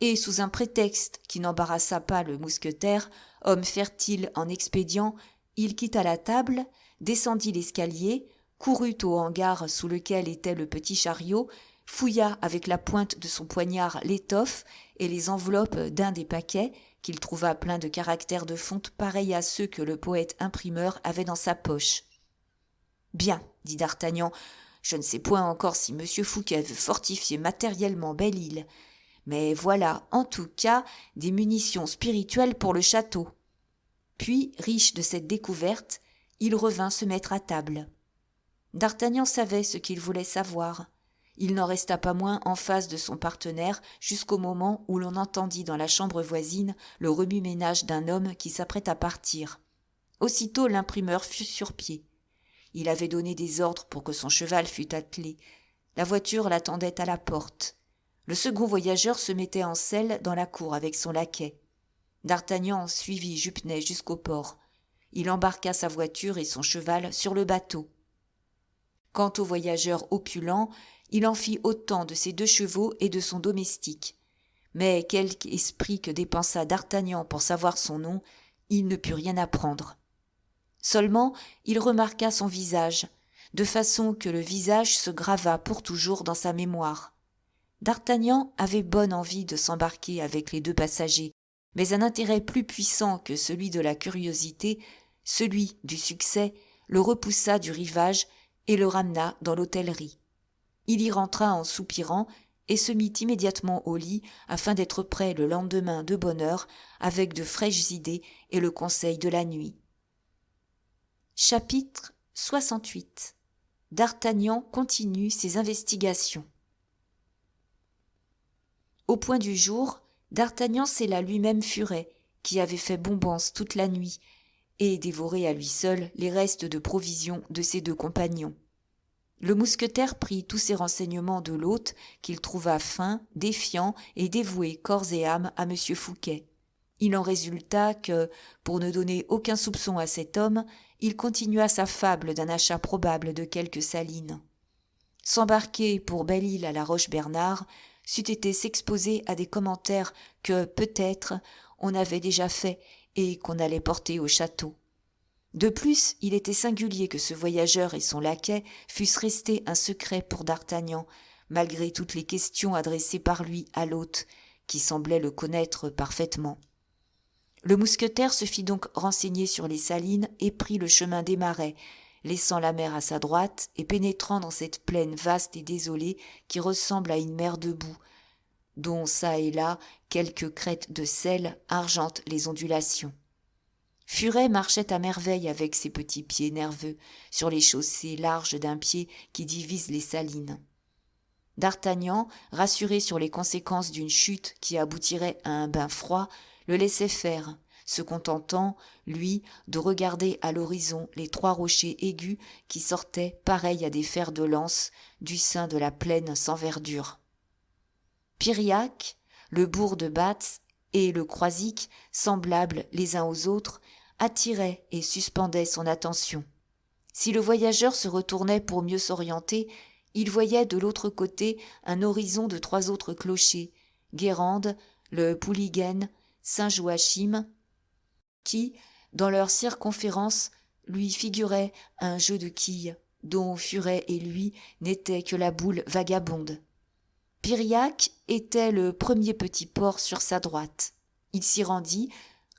Et sous un prétexte qui n'embarrassa pas le mousquetaire, homme fertile en expédients, il quitta la table, descendit l'escalier, courut au hangar sous lequel était le petit chariot, fouilla avec la pointe de son poignard l'étoffe et les enveloppes d'un des paquets, qu'il trouva pleins de caractères de fonte pareils à ceux que le poète imprimeur avait dans sa poche. « Bien, » dit d'Artagnan, « je ne sais point encore si M. Fouquet veut fortifier matériellement Belle-Île, mais voilà, en tout cas, des munitions spirituelles pour le château. » Puis, riche de cette découverte, il revint se mettre à table. D'Artagnan savait ce qu'il voulait savoir. Il n'en resta pas moins en face de son partenaire jusqu'au moment où l'on entendit dans la chambre voisine le remue-ménage d'un homme qui s'apprête à partir. Aussitôt l'imprimeur fut sur pied. Il avait donné des ordres pour que son cheval fût attelé. La voiture l'attendait à la porte. Le second voyageur se mettait en selle dans la cour avec son laquais. D'Artagnan suivit Jupenet jusqu'au port. Il embarqua sa voiture et son cheval sur le bateau. Quant au voyageur opulent, il en fit autant de ses 2 chevaux et de son domestique. Mais quelque esprit que dépensa d'Artagnan pour savoir son nom, il ne put rien apprendre. Seulement, il remarqua son visage, de façon que le visage se grava pour toujours dans sa mémoire. D'Artagnan avait bonne envie de s'embarquer avec les deux passagers, mais un intérêt plus puissant que celui de la curiosité, celui du succès, le repoussa du rivage et le ramena dans l'hôtellerie. Il y rentra en soupirant et se mit immédiatement au lit afin d'être prêt le lendemain de bonne heure avec de fraîches idées et le conseil de la nuit. Chapitre 68. D'Artagnan continue ses investigations. Au point du jour, D'Artagnan sella lui-même Furet, qui avait fait bombance toute la nuit, et dévoré à lui seul les restes de provisions de ses deux compagnons. Le mousquetaire prit tous ses renseignements de l'hôte, qu'il trouva fin, défiant et dévoué corps et âme à M. Fouquet. Il en résulta que, pour ne donner aucun soupçon à cet homme, il continua sa fable d'un achat probable de quelques salines. S'embarquer pour Belle-Île à la Roche-Bernard c'eût été s'exposer à des commentaires que, peut-être, on avait déjà faits et qu'on allait porter au château. De plus, il était singulier que ce voyageur et son laquais fussent restés un secret pour d'Artagnan, malgré toutes les questions adressées par lui à l'hôte, qui semblait le connaître parfaitement. Le mousquetaire se fit donc renseigner sur les salines et prit le chemin des marais, laissant la mer à sa droite et pénétrant dans cette plaine vaste et désolée qui ressemble à une mer de boue, dont çà et là quelques crêtes de sel argentent les ondulations. Furet marchait à merveille avec ses petits pieds nerveux sur les chaussées larges d'un pied qui divise les salines. D'Artagnan, rassuré sur les conséquences d'une chute qui aboutirait à un bain froid, le laissait faire, se contentant, lui, de regarder à l'horizon les trois rochers aigus qui sortaient, pareils à des fers de lance, du sein de la plaine sans verdure. Piriac, le bourg de Batz et le Croisic, semblables les uns aux autres, attiraient et suspendaient son attention. Si le voyageur se retournait pour mieux s'orienter, il voyait de l'autre côté un horizon de trois autres clochers, Guérande, le Pouliguen, Saint-Joachim, qui, dans leur circonférence, lui figuraient un jeu de quilles, dont Furet et lui n'étaient que la boule vagabonde. Piriac était le premier petit port sur sa droite. Il s'y rendit,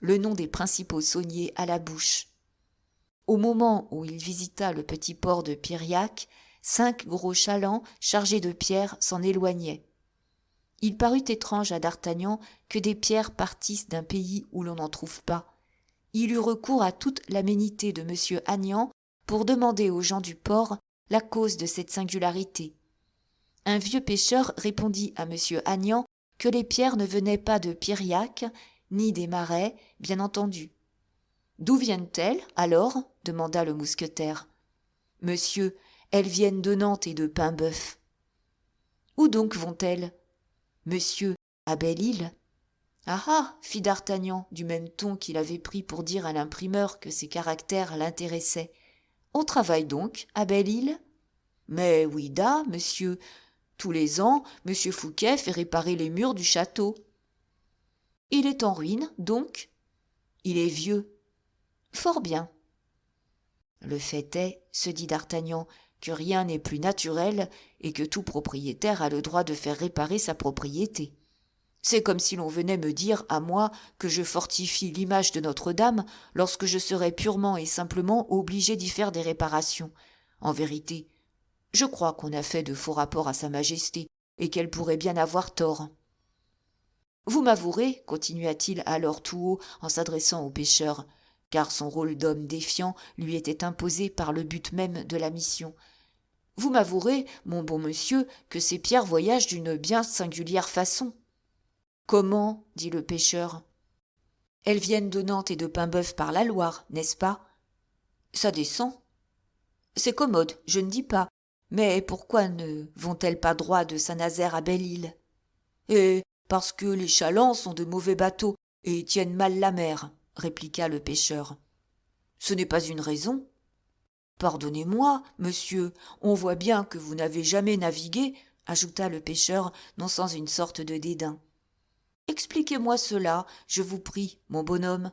le nom des principaux sauniers à la bouche. Au moment où il visita le petit port de Piriac, 5 gros chalands chargés de pierres s'en éloignaient. Il parut étrange à d'Artagnan que des pierres partissent d'un pays où l'on n'en trouve pas. Il eut recours à toute l'aménité de M. Agnan pour demander aux gens du port la cause de cette singularité. Un vieux pêcheur répondit à M. Agnan que les pierres ne venaient pas de Piriac, ni des marais, bien entendu. « D'où viennent-elles, alors » demanda le mousquetaire. « Monsieur, elles viennent de Nantes et de Paimboeuf. »« Où donc vont-elles ?»« Monsieur, à Belle-Île. »« Ah ah » fit d'Artagnan, du même ton qu'il avait pris pour dire à l'imprimeur que ses caractères l'intéressaient. « On travaille donc à Belle-Île ?»« Mais oui-da, monsieur. Tous les ans, monsieur Fouquet fait réparer les murs du château. »« Il est en ruine, donc ?»« Il est vieux. »« Fort bien. » Le fait est, se dit d'Artagnan, que rien n'est plus naturel et que tout propriétaire a le droit de faire réparer sa propriété. C'est comme si l'on venait me dire à moi que je fortifie l'image de Notre-Dame lorsque je serais purement et simplement obligé d'y faire des réparations. En vérité, je crois qu'on a fait de faux rapports à Sa Majesté et qu'elle pourrait bien avoir tort. Vous m'avouerez, continua-t-il alors tout haut en s'adressant au pêcheur, car son rôle d'homme défiant lui était imposé par le but même de la mission. Vous m'avouerez, mon bon monsieur, que ces pierres voyagent d'une bien singulière façon. Comment ? Dit le pêcheur. Elles viennent de Nantes et de Paimboeuf par la Loire, n'est-ce pas ? Ça descend. C'est commode, je ne dis pas. Mais pourquoi ne vont-elles pas droit de Saint-Nazaire à Belle-Île ? Eh, parce que les chalands sont de mauvais bateaux et tiennent mal la mer, répliqua le pêcheur. Ce n'est pas une raison. Pardonnez-moi, monsieur, on voit bien que vous n'avez jamais navigué, ajouta le pêcheur, non sans une sorte de dédain. Expliquez-moi cela, je vous prie, mon bonhomme.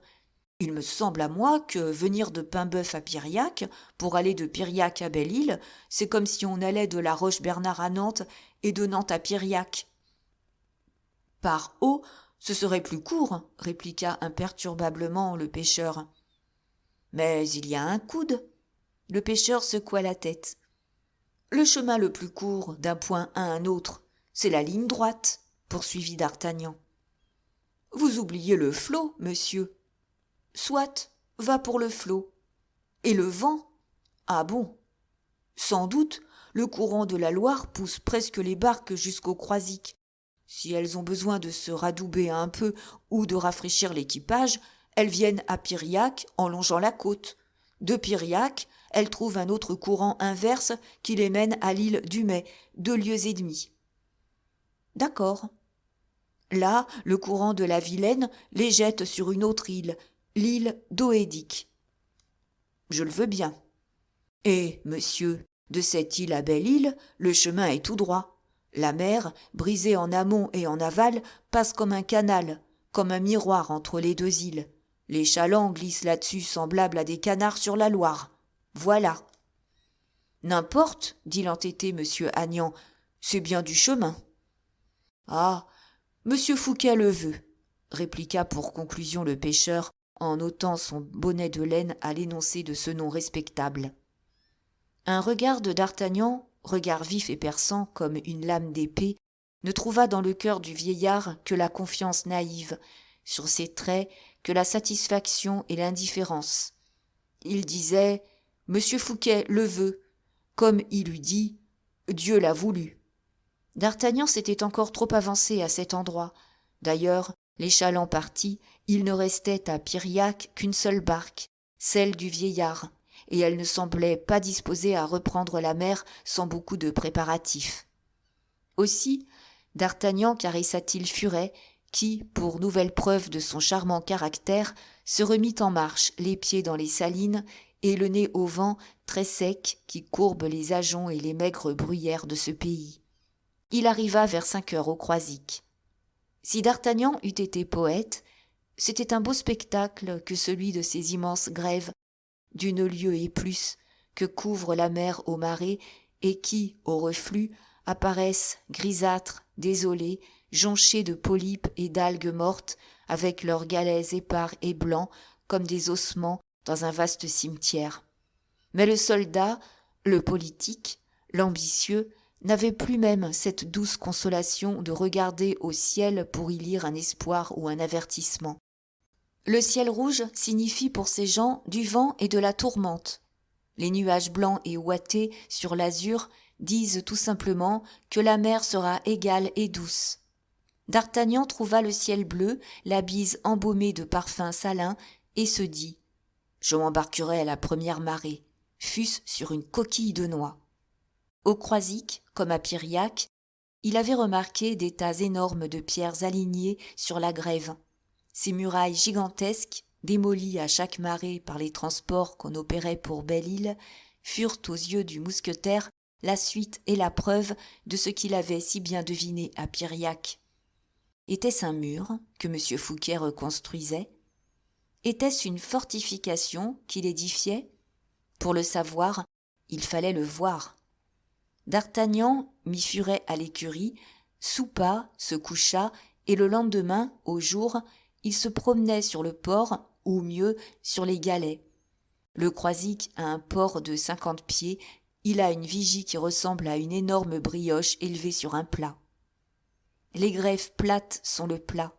Il me semble à moi que venir de Paimboeuf à Piriac, pour aller de Piriac à Belle-Île, c'est comme si on allait de la Roche-Bernard à Nantes et de Nantes à Piriac. Par eau, ce serait plus court, répliqua imperturbablement le pêcheur. Mais il y a un coude. Le pêcheur secoua la tête. Le chemin le plus court d'un point à un autre, c'est la ligne droite, poursuivit d'Artagnan. Vous oubliez le flot, monsieur. Soit, va pour le flot. Et le vent? Ah bon? Sans doute, le courant de la Loire pousse presque les barques jusqu'au Croisic. Si elles ont besoin de se radouber un peu ou de rafraîchir l'équipage, elles viennent à Piriac en longeant la côte. De Piriac, elles trouvent un autre courant inverse qui les mène à l'île du Mai, 2 lieues et demie. D'accord. Là, le courant de la Vilaine les jette sur une autre île, l'île d'Oedic. Je le veux bien. Et, monsieur, de cette île à Belle-Île, le chemin est tout droit. La mer, brisée en amont et en aval, passe comme un canal, comme un miroir entre les 2 îles. Les chalands glissent là-dessus semblables à des canards sur la Loire. Voilà. N'importe, dit l'entêté monsieur Agnan, c'est bien du chemin. Ah, monsieur Fouquet le veut, répliqua pour conclusion le pêcheur en ôtant son bonnet de laine à l'énoncé de ce nom respectable. Un regard de d'Artagnan, regard vif et perçant comme une lame d'épée, ne trouva dans le cœur du vieillard que la confiance naïve, sur ses traits que la satisfaction et l'indifférence. Il disait « Monsieur Fouquet le veut », comme il eût dit « Dieu l'a voulu ». D'Artagnan s'était encore trop avancé à cet endroit. D'ailleurs, les chalands partis, il ne restait à Piriac qu'une seule barque, celle du vieillard, et elle ne semblait pas disposée à reprendre la mer sans beaucoup de préparatifs. Aussi, d'Artagnan caressa-t-il Furet, qui, pour nouvelle preuve de son charmant caractère, se remit en marche, les pieds dans les salines et le nez au vent très sec qui courbe les ajoncs et les maigres bruyères de ce pays. Il arriva vers 5 heures au Croisic. Si d'Artagnan eût été poète, c'était un beau spectacle que celui de ces immenses grèves, d'une lieue et plus, que couvre la mer aux marées et qui, au reflux, apparaissent grisâtres, désolés, jonchés de polypes et d'algues mortes, avec leurs galets épars et blancs comme des ossements dans un vaste cimetière. Mais le soldat, le politique, l'ambitieux, n'avait plus même cette douce consolation de regarder au ciel pour y lire un espoir ou un avertissement. Le ciel rouge signifie pour ces gens du vent et de la tourmente. Les nuages blancs et ouatés sur l'azur disent tout simplement que la mer sera égale et douce. D'Artagnan trouva le ciel bleu, la bise embaumée de parfums salins, et se dit « Je m'embarquerai à la première marée, fût-ce sur une coquille de noix. » Au Croisic, comme à Piriac, il avait remarqué des tas énormes de pierres alignées sur la grève. Ces murailles gigantesques, démolies à chaque marée par les transports qu'on opérait pour Belle-Île, furent aux yeux du mousquetaire la suite et la preuve de ce qu'il avait si bien deviné à Piriac. Était-ce un mur que M. Fouquet reconstruisait? Était-ce une fortification qu'il édifiait? Pour le savoir, il fallait le voir. D'Artagnan mit Furet à l'écurie, soupa, se coucha, et le lendemain, au jour, il se promenait sur le port, ou mieux, sur les galets. Le Croisic a un port de 50 pieds, il a une vigie qui ressemble à une énorme brioche élevée sur un plat. Les grèves plates sont le plat.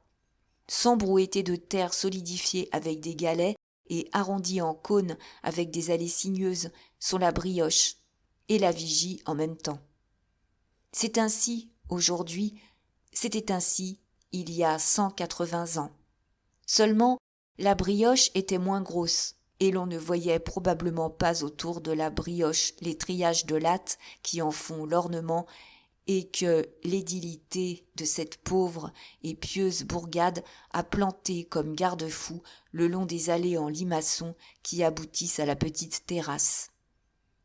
S'embrouetter de terre solidifiée avec des galets et arrondie en cône avec des allées sinueuses sont la brioche et la vigie en même temps. C'est ainsi, aujourd'hui, c'était ainsi il y a 180 ans. Seulement, la brioche était moins grosse, et l'on ne voyait probablement pas autour de la brioche les triages de lattes qui en font l'ornement, et que l'édilité de cette pauvre et pieuse bourgade a planté comme garde-fou le long des allées en limaçon qui aboutissent à la petite terrasse.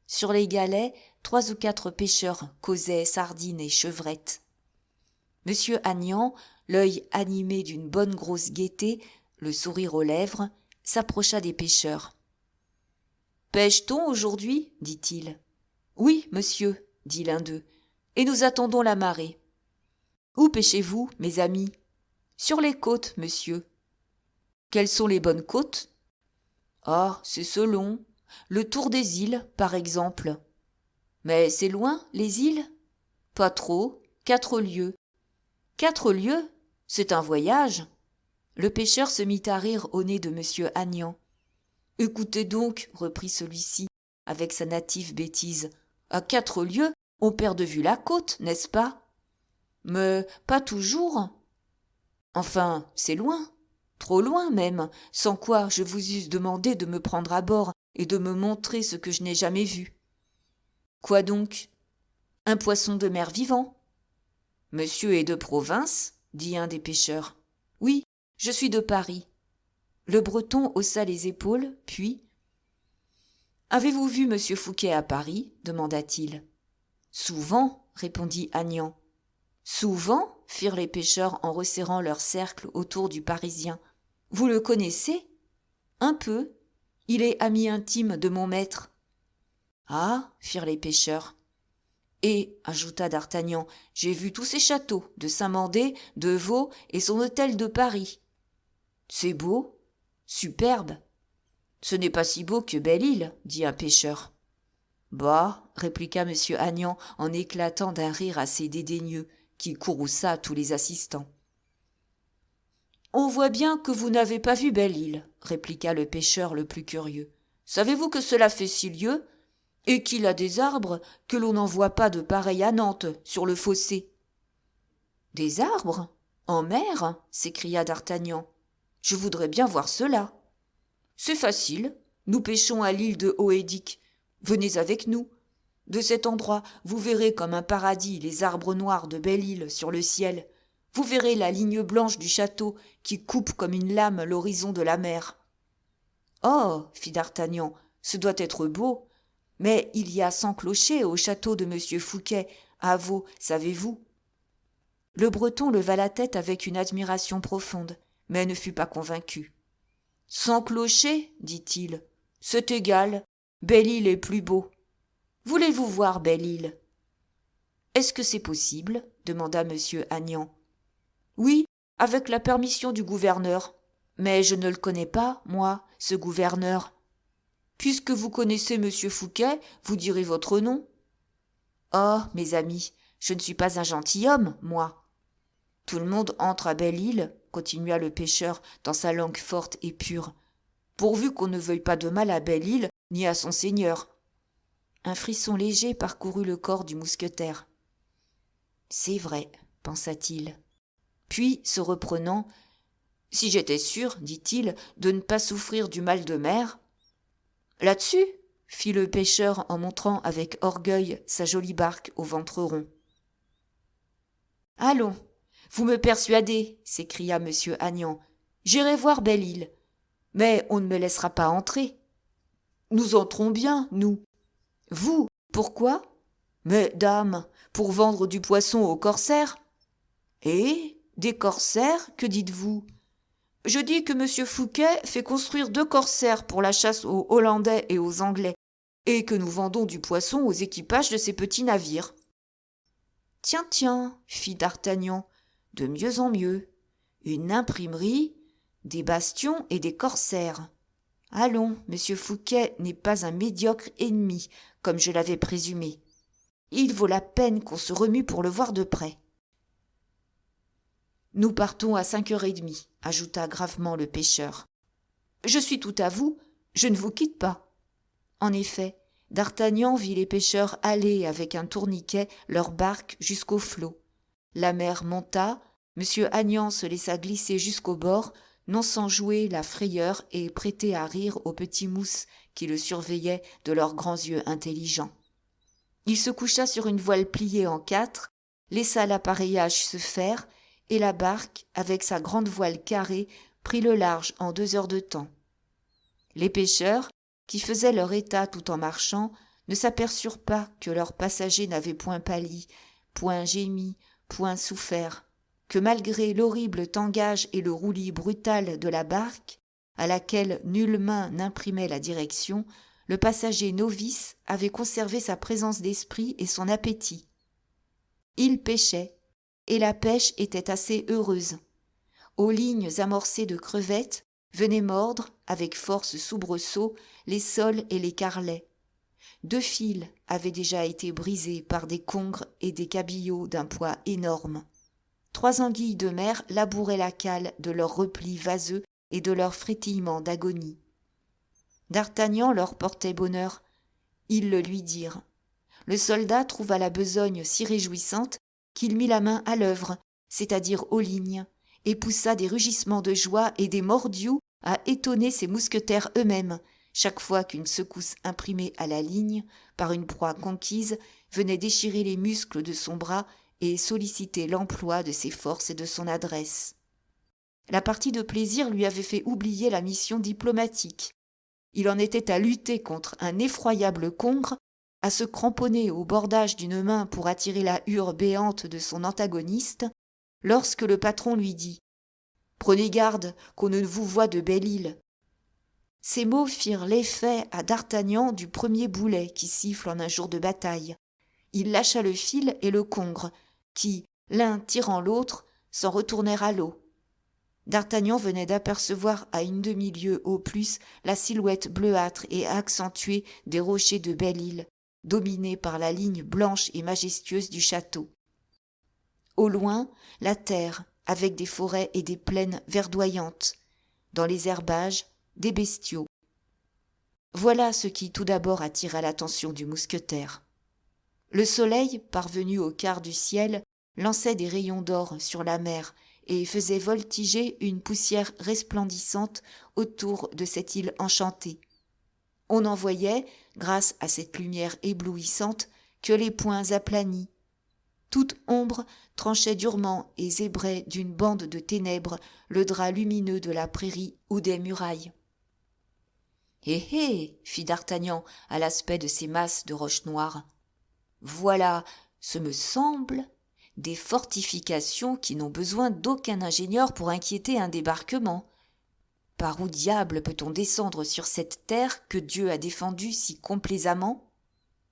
Sur les galets, 3 ou 4 pêcheurs causaient sardines et chevrettes. Monsieur Agnan, l'œil animé d'une bonne grosse gaieté, le sourire aux lèvres, s'approcha des pêcheurs. « Pêche-t-on aujourd'hui » dit-il. « Oui, monsieur, » dit l'un d'eux, « et nous attendons la marée. »« Où pêchez-vous, mes amis ?»« Sur les côtes, monsieur. »« Quelles sont les bonnes côtes ?»« Ah, c'est selon. Le tour des îles, par exemple. »« Mais c'est loin, les îles ?»« Pas trop, 4 lieues. »« 4 lieues ? C'est un voyage. » Le pêcheur se mit à rire au nez de monsieur Agnan. « Écoutez donc, reprit celui-ci, avec sa native bêtise, à 4 lieues, on perd de vue la côte, n'est-ce pas ? Mais pas toujours. Enfin, c'est loin, trop loin même, sans quoi je vous eusse demandé de me prendre à bord et de me montrer ce que je n'ai jamais vu. Quoi donc ? Un poisson de mer vivant. Monsieur est de province ? Dit un des pêcheurs. Oui, je suis de Paris. Le Breton haussa les épaules, puis « Avez-vous vu monsieur Fouquet à Paris ?» demanda-t-il. « Souvent, répondit Agnan. « Souvent ?» firent les pêcheurs en resserrant leur cercle autour du Parisien. « Vous le connaissez ?»« Un peu. Il est ami intime de mon maître. »« Ah !» firent les pêcheurs. « Et, ajouta d'Artagnan, j'ai vu tous ses châteaux, de Saint-Mandé, de Vaux et son hôtel de Paris. »« C'est beau. Superbe. »« Ce n'est pas si beau que Belle-Île, » dit un pêcheur. « Bah !» répliqua M. Agnan en éclatant d'un rire assez dédaigneux qui courrouça tous les assistants. « On voit bien que vous n'avez pas vu Belle-Île, » répliqua le pêcheur le plus curieux. « Savez-vous que cela fait 6 lieues et qu'il a des arbres que l'on n'en voit pas de pareils à Nantes, sur le fossé ?»« Des arbres ? En mer ?» s'écria d'Artagnan. « Je voudrais bien voir cela. »« C'est facile, nous pêchons à l'île de Hoëdic. Venez avec nous. De cet endroit, vous verrez comme un paradis les arbres noirs de Belle-Île sur le ciel. Vous verrez la ligne blanche du château qui coupe comme une lame l'horizon de la mer. »« Oh !» fit d'Artagnan, « ce doit être beau. Mais il y a 100 clochers au château de monsieur Fouquet, à Vaux, savez-vous ?» Le Breton leva la tête avec une admiration profonde, mais ne fut pas convaincu. « 100 clochers, dit-il, c'est égal, Belle-Île est plus beau. Voulez-vous voir Belle-Île ? » « Est-ce que c'est possible ? demanda monsieur Agnan. « Oui, avec la permission du gouverneur. Mais je ne le connais pas, moi, ce gouverneur. Puisque vous connaissez monsieur Fouquet, vous direz votre nom. »« Oh, mes amis, je ne suis pas un gentilhomme, moi. »« Tout le monde entre à Belle-Île, continua le pêcheur dans sa langue forte et pure, pourvu qu'on ne veuille pas de mal à Belle-Île ni à son seigneur. » Un frisson léger parcourut le corps du mousquetaire. « C'est vrai, pensa-t-il. Puis, se reprenant, « Si j'étais sûr, dit-il, de ne pas souffrir du mal de mer. »« Là-dessus » fit le pêcheur en montrant avec orgueil sa jolie barque au ventre rond. « Allons, vous me persuadez, s'écria M. Agnan. « J'irai voir Belle-Île. Mais on ne me laissera pas entrer. »« Nous entrons bien, nous. »« Vous, pourquoi ? » ?»« Mais, dame, pour vendre du poisson aux corsaires. »« Et des corsaires, que dites-vous ? » ?»« Je dis que M. Fouquet fait construire 2 corsaires pour la chasse aux Hollandais et aux Anglais, et que nous vendons du poisson aux équipages de ces petits navires. »« Tiens, tiens, fit d'Artagnan, de mieux en mieux. Une imprimerie, des bastions et des corsaires. Allons, M. Fouquet n'est pas un médiocre ennemi, comme je l'avais présumé. Il vaut la peine qu'on se remue pour le voir de près. »« Nous partons à 5h30, ajouta gravement le pêcheur. « Je suis tout à vous, je ne vous quitte pas. » En effet, d'Artagnan vit les pêcheurs aller avec un tourniquet leur barque jusqu'au flot. La mer monta, M. Agnan se laissa glisser jusqu'au bord, non sans jouer la frayeur et prêter à rire aux petits mousses qui le surveillaient de leurs grands yeux intelligents. Il se coucha sur une voile pliée en 4, laissa l'appareillage se faire, et la barque, avec sa grande voile carrée, prit le large en 2 heures de temps. Les pêcheurs, qui faisaient leur état tout en marchant, ne s'aperçurent pas que leurs passagers n'avaient point pâli, point gémi, point souffert, que malgré l'horrible tangage et le roulis brutal de la barque, à laquelle nulle main n'imprimait la direction, le passager novice avait conservé sa présence d'esprit et son appétit. Il pêchait, et la pêche était assez heureuse. Aux lignes amorcées de crevettes venaient mordre, avec force soubresauts, les sols et les carlets. 2 fils avaient déjà été brisés par des congres et des cabillots d'un poids énorme. 3 anguilles de mer labouraient la cale de leurs replis vaseux et de leurs frétillements d'agonie. D'Artagnan leur portait bonheur. Ils le lui dirent. Le soldat trouva la besogne si réjouissante qu'il mit la main à l'œuvre, c'est-à-dire aux lignes, et poussa des rugissements de joie et des mordious à étonner ses mousquetaires eux-mêmes, chaque fois qu'une secousse imprimée à la ligne, par une proie conquise, venait déchirer les muscles de son bras et solliciter l'emploi de ses forces et de son adresse. La partie de plaisir lui avait fait oublier la mission diplomatique. Il en était à lutter contre un effroyable congre, à se cramponner au bordage d'une main pour attirer la hure béante de son antagoniste, lorsque le patron lui dit « Prenez garde qu'on ne vous voie de Belle-Île ». Ces mots firent l'effet à D'Artagnan du premier boulet qui siffle en un jour de bataille. Il lâcha le fil et le congre, qui, l'un tirant l'autre, s'en retournèrent à l'eau. D'Artagnan venait d'apercevoir à une demi-lieue au plus la silhouette bleuâtre et accentuée des rochers de Belle-Île, dominés par la ligne blanche et majestueuse du château. Au loin, la terre, avec des forêts et des plaines verdoyantes. Dans les herbages, des bestiaux. Voilà ce qui tout d'abord attira l'attention du mousquetaire. Le soleil, parvenu au quart du ciel, lançait des rayons d'or sur la mer et faisait voltiger une poussière resplendissante autour de cette île enchantée. On n'en voyait, grâce à cette lumière éblouissante, que les points aplanis. Toute ombre tranchait durement et zébrait d'une bande de ténèbres le drap lumineux de la prairie ou des murailles. « Hé hé !» fit D'Artagnan à l'aspect de ces masses de roches noires. « Voilà, ce me semble, des fortifications qui n'ont besoin d'aucun ingénieur pour inquiéter un débarquement. Par où diable peut-on descendre sur cette terre que Dieu a défendue si complaisamment ? »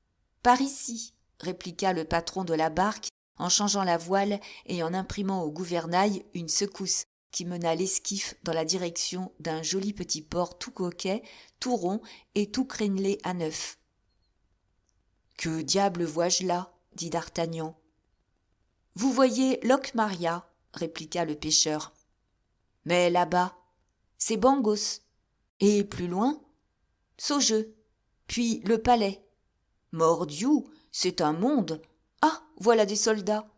« Par ici, » répliqua le patron de la barque en changeant la voile et en imprimant au gouvernail une secousse qui mena l'esquif dans la direction d'un joli petit port tout coquet, tout rond et tout crénelé à neuf. « Que diable vois-je là ? dit D'Artagnan. « Vous voyez Locmaria, répliqua le pêcheur. « Mais là-bas, c'est Bangos. Et plus loin, Saugeuse, puis le palais. Mordiou, c'est un monde. Ah, voilà des soldats. »«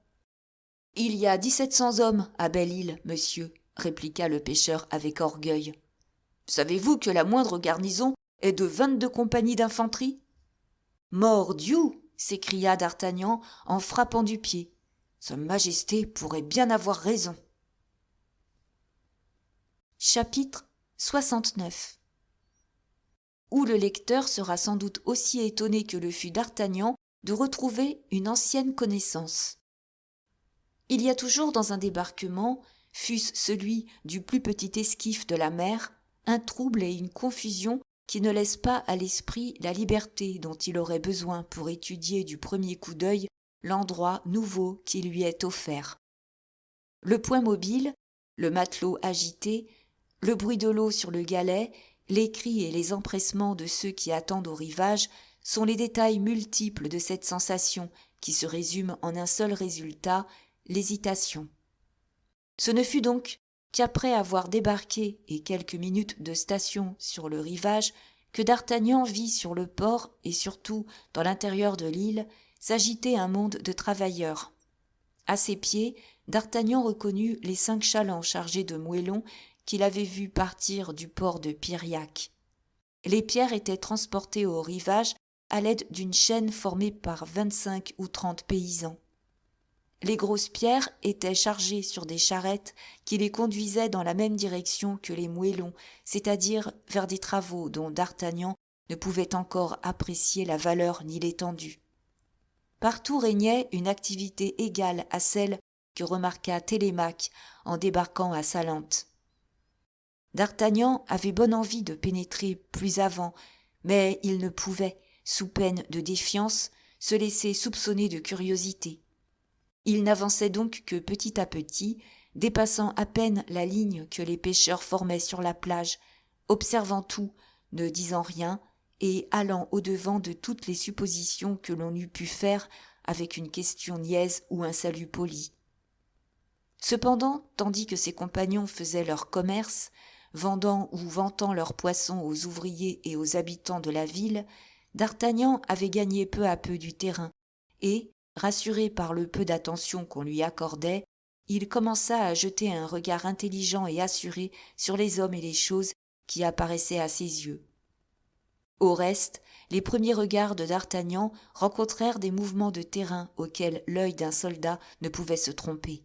Il y a 1700 hommes à Belle-Île, monsieur, » répliqua le pêcheur avec orgueil. « Savez-vous que la moindre garnison est de 22 compagnies d'infanterie ?»« Mordiou !» s'écria D'Artagnan en frappant du pied. « Sa Majesté pourrait bien avoir raison. » Chapitre 69. Où le lecteur sera sans doute aussi étonné que le fut D'Artagnan de retrouver une ancienne connaissance. Il y a toujours dans un débarquement, fût-ce celui du plus petit esquif de la mer, un trouble et une confusion qui ne laissent pas à l'esprit la liberté dont il aurait besoin pour étudier du premier coup d'œil l'endroit nouveau qui lui est offert. Le point mobile, le matelot agité, le bruit de l'eau sur le galet, les cris et les empressements de ceux qui attendent au rivage sont les détails multiples de cette sensation qui se résume en un seul résultat, l'hésitation. Ce ne fut donc qu'après avoir débarqué et quelques minutes de station sur le rivage que D'Artagnan vit sur le port et surtout dans l'intérieur de l'île s'agiter un monde de travailleurs. À ses pieds, D'Artagnan reconnut les 5 chalands chargés de moellons qu'il avait vus partir du port de Piriac. Les pierres étaient transportées au rivage à l'aide d'une chaîne formée par 25 ou 30 paysans. Les grosses pierres étaient chargées sur des charrettes qui les conduisaient dans la même direction que les moellons, c'est-à-dire vers des travaux dont D'Artagnan ne pouvait encore apprécier la valeur ni l'étendue. Partout régnait une activité égale à celle que remarqua Télémaque en débarquant à Salente. D'Artagnan avait bonne envie de pénétrer plus avant, mais il ne pouvait, sous peine de défiance, se laisser soupçonner de curiosité. Il n'avançait donc que petit à petit, dépassant à peine la ligne que les pêcheurs formaient sur la plage, observant tout, ne disant rien, et allant au-devant de toutes les suppositions que l'on eût pu faire avec une question niaise ou un salut poli. Cependant, tandis que ses compagnons faisaient leur commerce, vendant ou vantant leurs poissons aux ouvriers et aux habitants de la ville, d'Artagnan avait gagné peu à peu du terrain, et, rassuré par le peu d'attention qu'on lui accordait, il commença à jeter un regard intelligent et assuré sur les hommes et les choses qui apparaissaient à ses yeux. Au reste, les premiers regards de d'Artagnan rencontrèrent des mouvements de terrain auxquels l'œil d'un soldat ne pouvait se tromper.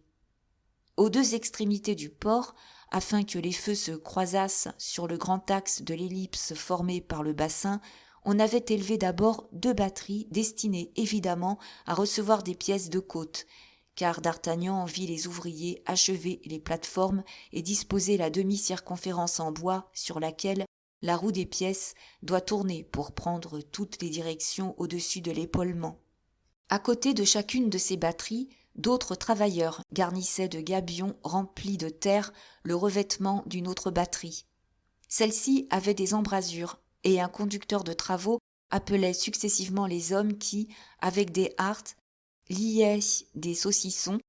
Aux deux extrémités du port, afin que les feux se croisassent sur le grand axe de l'ellipse formée par le bassin, on avait élevé d'abord 2 batteries destinées évidemment à recevoir des pièces de côte, car d'Artagnan vit les ouvriers achever les plateformes et disposer la demi-circonférence en bois sur laquelle la roue des pièces doit tourner pour prendre toutes les directions au-dessus de l'épaulement. À côté de chacune de ces batteries, d'autres travailleurs garnissaient de gabions remplis de terre le revêtement d'une autre batterie. Celle-ci avait des embrasures, et un conducteur de travaux appelait successivement les hommes qui, avec des hardes, liaient des saucissons,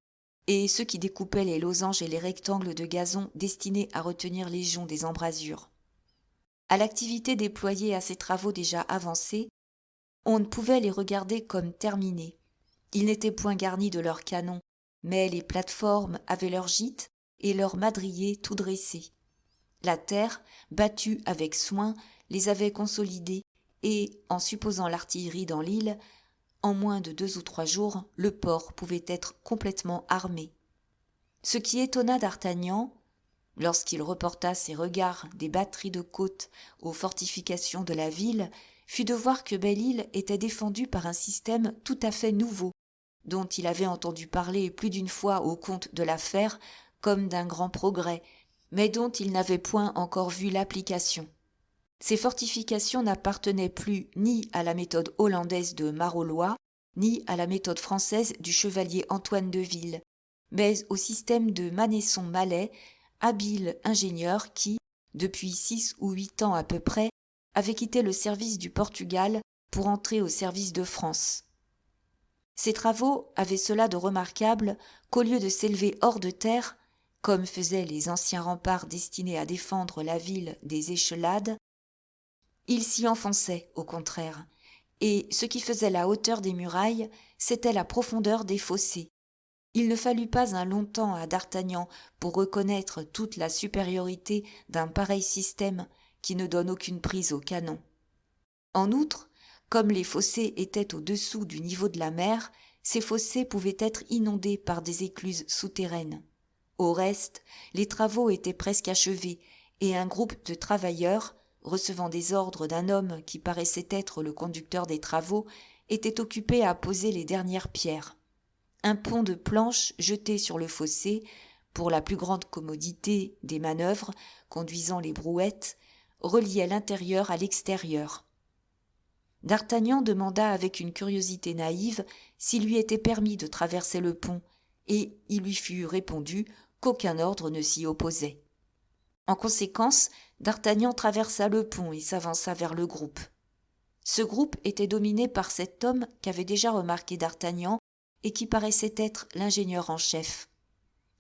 et ceux qui découpaient les losanges et les rectangles de gazon destinés à retenir les joncs des embrasures. À l'activité déployée à ces travaux déjà avancés, on ne pouvait les regarder comme terminés. Ils n'étaient point garnis de leurs canons, mais les plateformes avaient leurs gîtes et leurs madriers tout dressés. La terre, battue avec soin, les avait consolidés et, en supposant l'artillerie dans l'île, en moins de 2 ou 3 jours, le port pouvait être complètement armé. Ce qui étonna d'Artagnan, lorsqu'il reporta ses regards des batteries de côte aux fortifications de la ville, fut de voir que Belle-Île était défendue par un système tout à fait nouveau, dont il avait entendu parler plus d'une fois au comte de la Fère comme d'un grand progrès, mais dont il n'avait point encore vu l'application. Ces fortifications n'appartenaient plus ni à la méthode hollandaise de Marollois, ni à la méthode française du chevalier Antoine de Ville, mais au système de Manesson-Mallet, habile ingénieur qui, depuis 6 ou 8 ans à peu près, avait quitté le service du Portugal pour entrer au service de France. Ces travaux avaient cela de remarquable qu'au lieu de s'élever hors de terre, comme faisaient les anciens remparts destinés à défendre la ville des échelades, ils s'y enfonçaient, au contraire, et ce qui faisait la hauteur des murailles, c'était la profondeur des fossés. Il ne fallut pas un long temps à d'Artagnan pour reconnaître toute la supériorité d'un pareil système qui ne donne aucune prise au canon. En outre, comme les fossés étaient au-dessous du niveau de la mer, ces fossés pouvaient être inondés par des écluses souterraines. Au reste, les travaux étaient presque achevés, et un groupe de travailleurs, recevant des ordres d'un homme qui paraissait être le conducteur des travaux, était occupé à poser les dernières pierres. Un pont de planches jeté sur le fossé, pour la plus grande commodité des manœuvres conduisant les brouettes, reliait l'intérieur à l'extérieur. D'Artagnan demanda avec une curiosité naïve s'il lui était permis de traverser le pont, et il lui fut répondu qu'aucun ordre ne s'y opposait. En conséquence, d'Artagnan traversa le pont et s'avança vers le groupe. Ce groupe était dominé par cet homme qu'avait déjà remarqué d'Artagnan et qui paraissait être l'ingénieur en chef.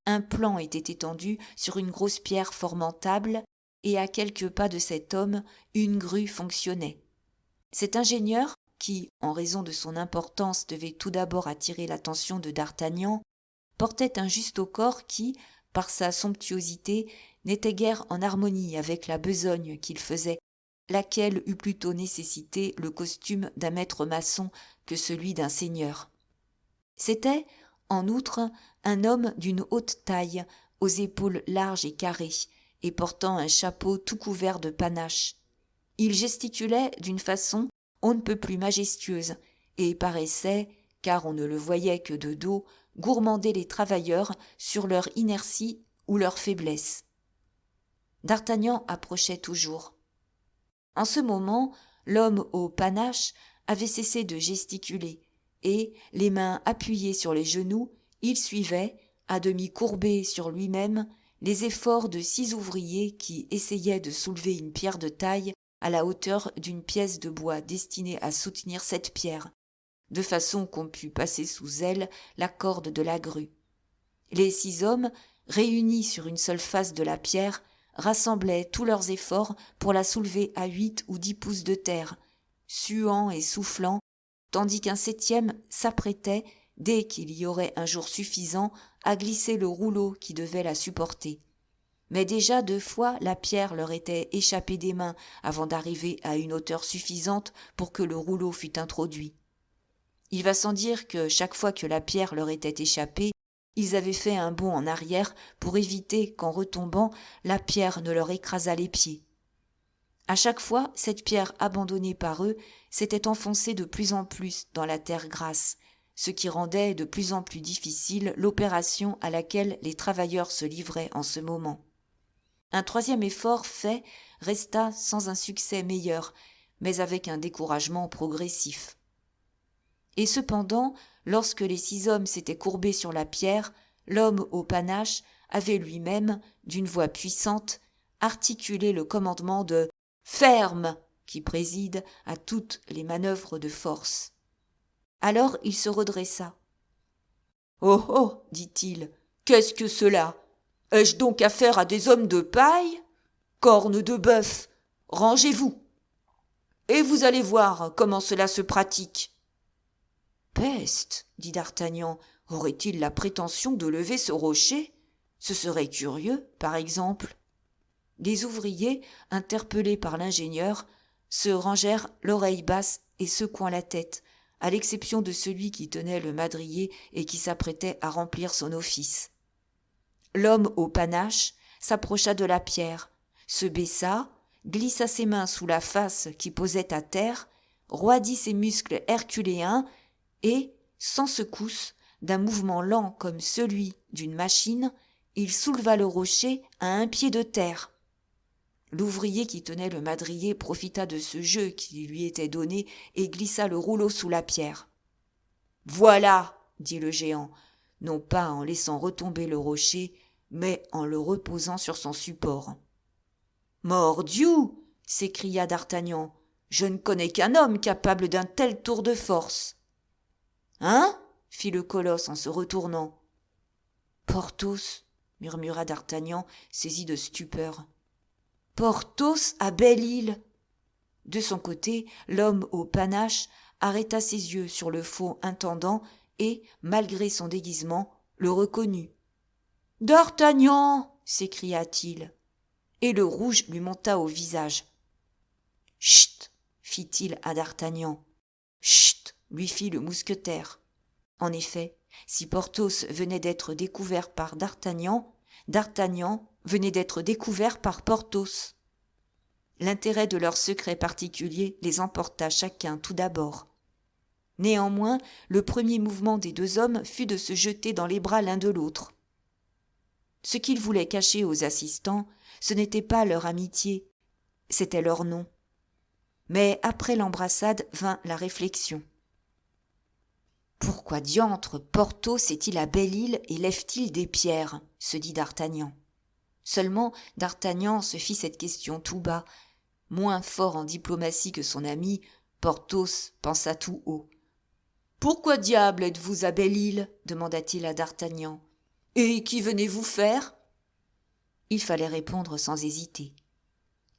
Un plan était étendu sur une grosse pierre formant table, et à quelques pas de cet homme, une grue fonctionnait. Cet ingénieur, qui, en raison de son importance, devait tout d'abord attirer l'attention de d'Artagnan, portait un juste-au-corps qui, par sa somptuosité, n'était guère en harmonie avec la besogne qu'il faisait, laquelle eût plutôt nécessité le costume d'un maître maçon que celui d'un seigneur. C'était, en outre, un homme d'une haute taille, aux épaules larges et carrées, et portant un chapeau tout couvert de panaches. Il gesticulait d'une façon on ne peut plus majestueuse, et paraissait, car on ne le voyait que de dos, gourmander les travailleurs sur leur inertie ou leur faiblesse. D'Artagnan approchait toujours. En ce moment, l'homme au panache avait cessé de gesticuler, et, les mains appuyées sur les genoux, il suivait, à demi courbé sur lui-même, les efforts de 6 ouvriers qui essayaient de soulever une pierre de taille à la hauteur d'une pièce de bois destinée à soutenir cette pierre, de façon qu'on pût passer sous elle la corde de la grue. Les 6 hommes, réunis sur une seule face de la pierre, rassemblaient tous leurs efforts pour la soulever à 8 ou 10 pouces de terre, suant et soufflant, tandis qu'un 7e s'apprêtait, dès qu'il y aurait un jour suffisant, à glisser le rouleau qui devait la supporter. Mais déjà 2 fois la pierre leur était échappée des mains avant d'arriver à une hauteur suffisante pour que le rouleau fût introduit. Il va sans dire que chaque fois que la pierre leur était échappée, ils avaient fait un bond en arrière pour éviter qu'en retombant, la pierre ne leur écrasât les pieds. À chaque fois, cette pierre abandonnée par eux s'était enfoncée de plus en plus dans la terre grasse, ce qui rendait de plus en plus difficile l'opération à laquelle les travailleurs se livraient en ce moment. Un 3e effort fait resta sans un succès meilleur, mais avec un découragement progressif. Et cependant, lorsque les 6 hommes s'étaient courbés sur la pierre, l'homme au panache avait lui-même, d'une voix puissante, articulé le commandement de « Ferme !» qui préside à toutes les manœuvres de force. Alors il se redressa. « Oh oh !» dit-il, « qu'est-ce que cela ? Ai-je donc affaire à des hommes de paille ? Cornes de bœuf, rangez-vous ! Et vous allez voir comment cela se pratique. » Peste, dit d'Artagnan, aurait-il la prétention de lever ce rocher ? Ce serait curieux, par exemple. Les ouvriers, interpellés par l'ingénieur, se rangèrent l'oreille basse et secouant la tête, à l'exception de celui qui tenait le madrier et qui s'apprêtait à remplir son office. L'homme au panache s'approcha de la pierre, se baissa, glissa ses mains sous la face qui posait à terre, roidit ses muscles herculéens et, sans secousse, d'un mouvement lent comme celui d'une machine, il souleva le rocher à 1 pied de terre. L'ouvrier qui tenait le madrier profita de ce jeu qui lui était donné et glissa le rouleau sous la pierre. « Voilà !» dit le géant, non pas en laissant retomber le rocher, mais en le reposant sur son support. « Mordiou !» s'écria d'Artagnan, « je ne connais qu'un homme capable d'un tel tour de force. »« Hein ?» fit le colosse en se retournant. « Porthos !» murmura d'Artagnan, saisi de stupeur. « Porthos à Belle-Île !» De son côté, l'homme au panache arrêta ses yeux sur le faux intendant et, malgré son déguisement, le reconnut. « D'Artagnan !» s'écria-t-il, et le rouge lui monta au visage. « Chut !» fit-il à d'Artagnan. « Chut !» lui fit le mousquetaire. En effet, si Porthos venait d'être découvert par d'Artagnan, d'Artagnan venait d'être découvert par Porthos. L'intérêt de leur secret particulier les emporta chacun tout d'abord. Néanmoins, le premier mouvement des 2 hommes fut de se jeter dans les bras l'un de l'autre. Ce qu'ils voulaient cacher aux assistants, ce n'était pas leur amitié, c'était leur nom. Mais après l'embrassade vint la réflexion. Pourquoi diantre Porthos est-il à Belle-Île et lève-t-il des pierres ? Se dit d'Artagnan. Seulement, d'Artagnan se fit cette question tout bas. Moins fort en diplomatie que son ami, Porthos pensa tout haut. « Pourquoi diable êtes-vous à Belle-Île ? demanda-t-il à d'Artagnan. « Et qu'y venez-vous faire ?» Il fallait répondre sans hésiter.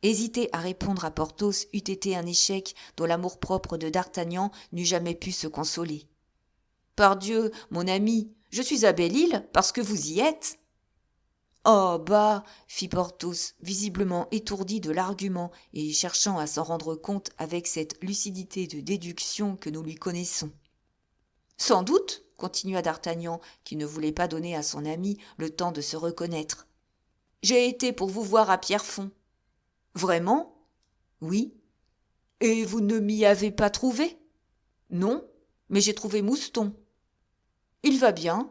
Hésiter à répondre à Porthos eût été un échec dont l'amour-propre de d'Artagnan n'eût jamais pu se consoler. « Pardieu, mon ami, je suis à Belle-Île parce que vous y êtes. »« Oh, bah !» fit Porthos, visiblement étourdi de l'argument et cherchant à s'en rendre compte avec cette lucidité de déduction que nous lui connaissons. « Sans doute, » continua d'Artagnan, qui ne voulait pas donner à son ami le temps de se reconnaître. « J'ai été pour vous voir à Pierrefonds. »« Vraiment ? » ?»« Oui. »« Et vous ne m'y avez pas trouvé ? » ?»« Non, mais j'ai trouvé Mouston. »« Il va bien. »«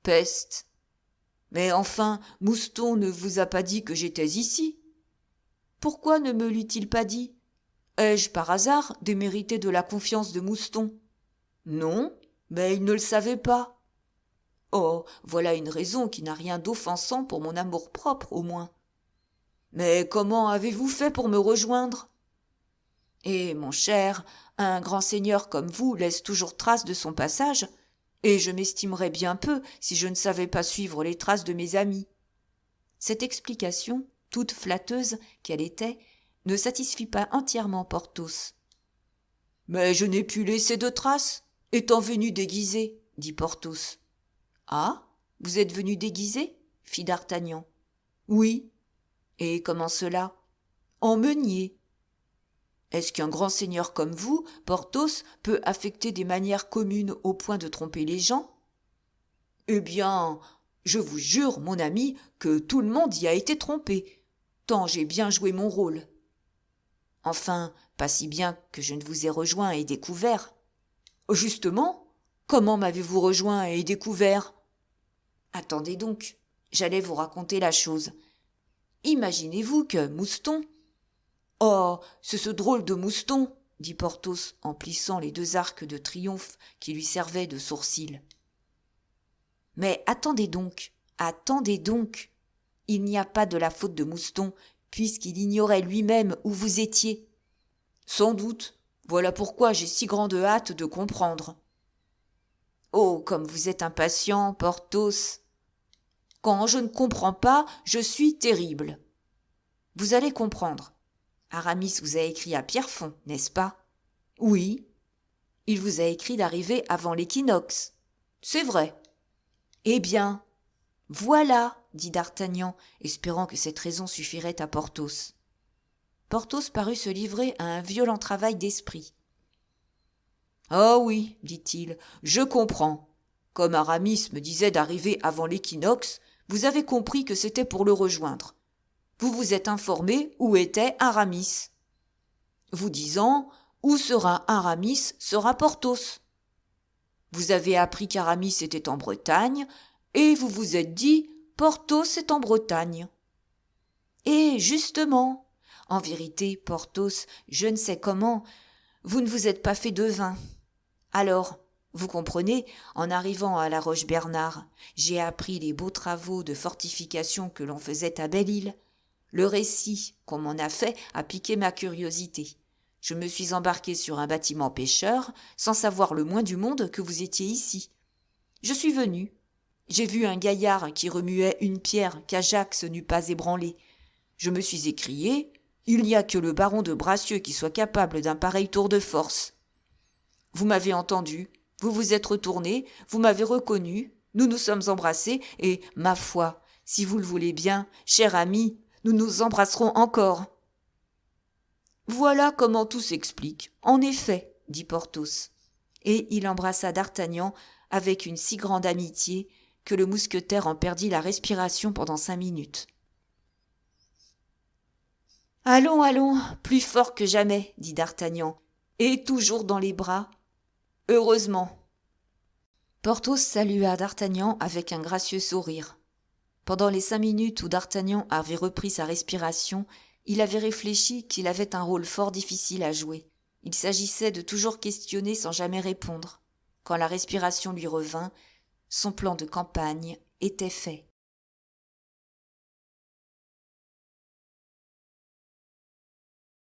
Peste. » Mais enfin, Mouston ne vous a pas dit que j'étais ici. Pourquoi ne me l'eût-il pas dit? Ai-je par hasard démérité de la confiance de Mouston? Non, mais il ne le savait pas. Oh, voilà une raison qui n'a rien d'offensant pour mon amour-propre, au moins. Mais comment avez-vous fait pour me rejoindre? Eh, mon cher, un grand seigneur comme vous laisse toujours trace de son passage, et je m'estimerais bien peu si je ne savais pas suivre les traces de mes amis. Cette explication, toute flatteuse qu'elle était, ne satisfit pas entièrement Porthos. Mais je n'ai pu laisser de traces, étant venu déguisé, dit Porthos. Ah, vous êtes venu déguisé? Fit d'Artagnan. Oui. Et comment cela? En meunier. Est-ce qu'un grand seigneur comme vous, Porthos, peut affecter des manières communes au point de tromper les gens? Eh bien, je vous jure, mon ami, que tout le monde y a été trompé, tant j'ai bien joué mon rôle. Enfin, pas si bien que je ne vous ai rejoint et découvert. Justement, comment m'avez-vous rejoint et découvert? Attendez donc, j'allais vous raconter la chose. Imaginez-vous que Mouston... Oh, c'est ce drôle de Mouston, dit Porthos en plissant les deux arcs de triomphe qui lui servaient de sourcils. Mais attendez donc. Il n'y a pas de la faute de Mouston, puisqu'il ignorait lui-même où vous étiez. Sans doute. Voilà pourquoi j'ai si grande hâte de comprendre. Oh, comme vous êtes impatient, Porthos. Quand je ne comprends pas, je suis terrible. Vous allez comprendre. Aramis vous a écrit à Pierrefonds, n'est-ce pas? Oui. Il vous a écrit d'arriver avant l'équinoxe. C'est vrai. Eh bien, voilà, dit d'Artagnan, espérant que cette raison suffirait à Porthos. Porthos parut se livrer à un violent travail d'esprit. Ah oui, dit-il, je comprends. Comme Aramis me disait d'arriver avant l'équinoxe, vous avez compris que c'était pour le rejoindre. Vous vous êtes informé où était Aramis. Vous disant, où sera Aramis sera Porthos. Vous avez appris qu'Aramis était en Bretagne, et vous vous êtes dit, Porthos est en Bretagne. Et justement, en vérité, Porthos, je ne sais comment, vous ne vous êtes pas fait devin. Alors, vous comprenez, en arrivant à la Roche-Bernard, j'ai appris les beaux travaux de fortification que l'on faisait à Belle-Île. Le récit qu'on m'en a fait a piqué ma curiosité. Je me suis embarqué sur un bâtiment pêcheur, sans savoir le moins du monde que vous étiez ici. Je suis venu. J'ai vu un gaillard qui remuait une pierre qu'Ajax n'eût pas ébranlée. Je me suis écrié, il n'y a que le baron de Bracieux qui soit capable d'un pareil tour de force. Vous m'avez entendu, vous vous êtes retourné, vous m'avez reconnu, nous nous sommes embrassés, et, ma foi, si vous le voulez bien, cher ami, nous nous embrasserons encore. Voilà comment tout s'explique. En effet, dit Porthos. Et il embrassa d'Artagnan avec une si grande amitié que le mousquetaire en perdit la respiration pendant 5 minutes. Allons, allons, plus fort que jamais, dit d'Artagnan, et toujours dans les bras. Heureusement. Porthos salua d'Artagnan avec un gracieux sourire. Pendant les 5 minutes où d'Artagnan avait repris sa respiration, il avait réfléchi qu'il avait un rôle fort difficile à jouer. Il s'agissait de toujours questionner sans jamais répondre. Quand la respiration lui revint, son plan de campagne était fait.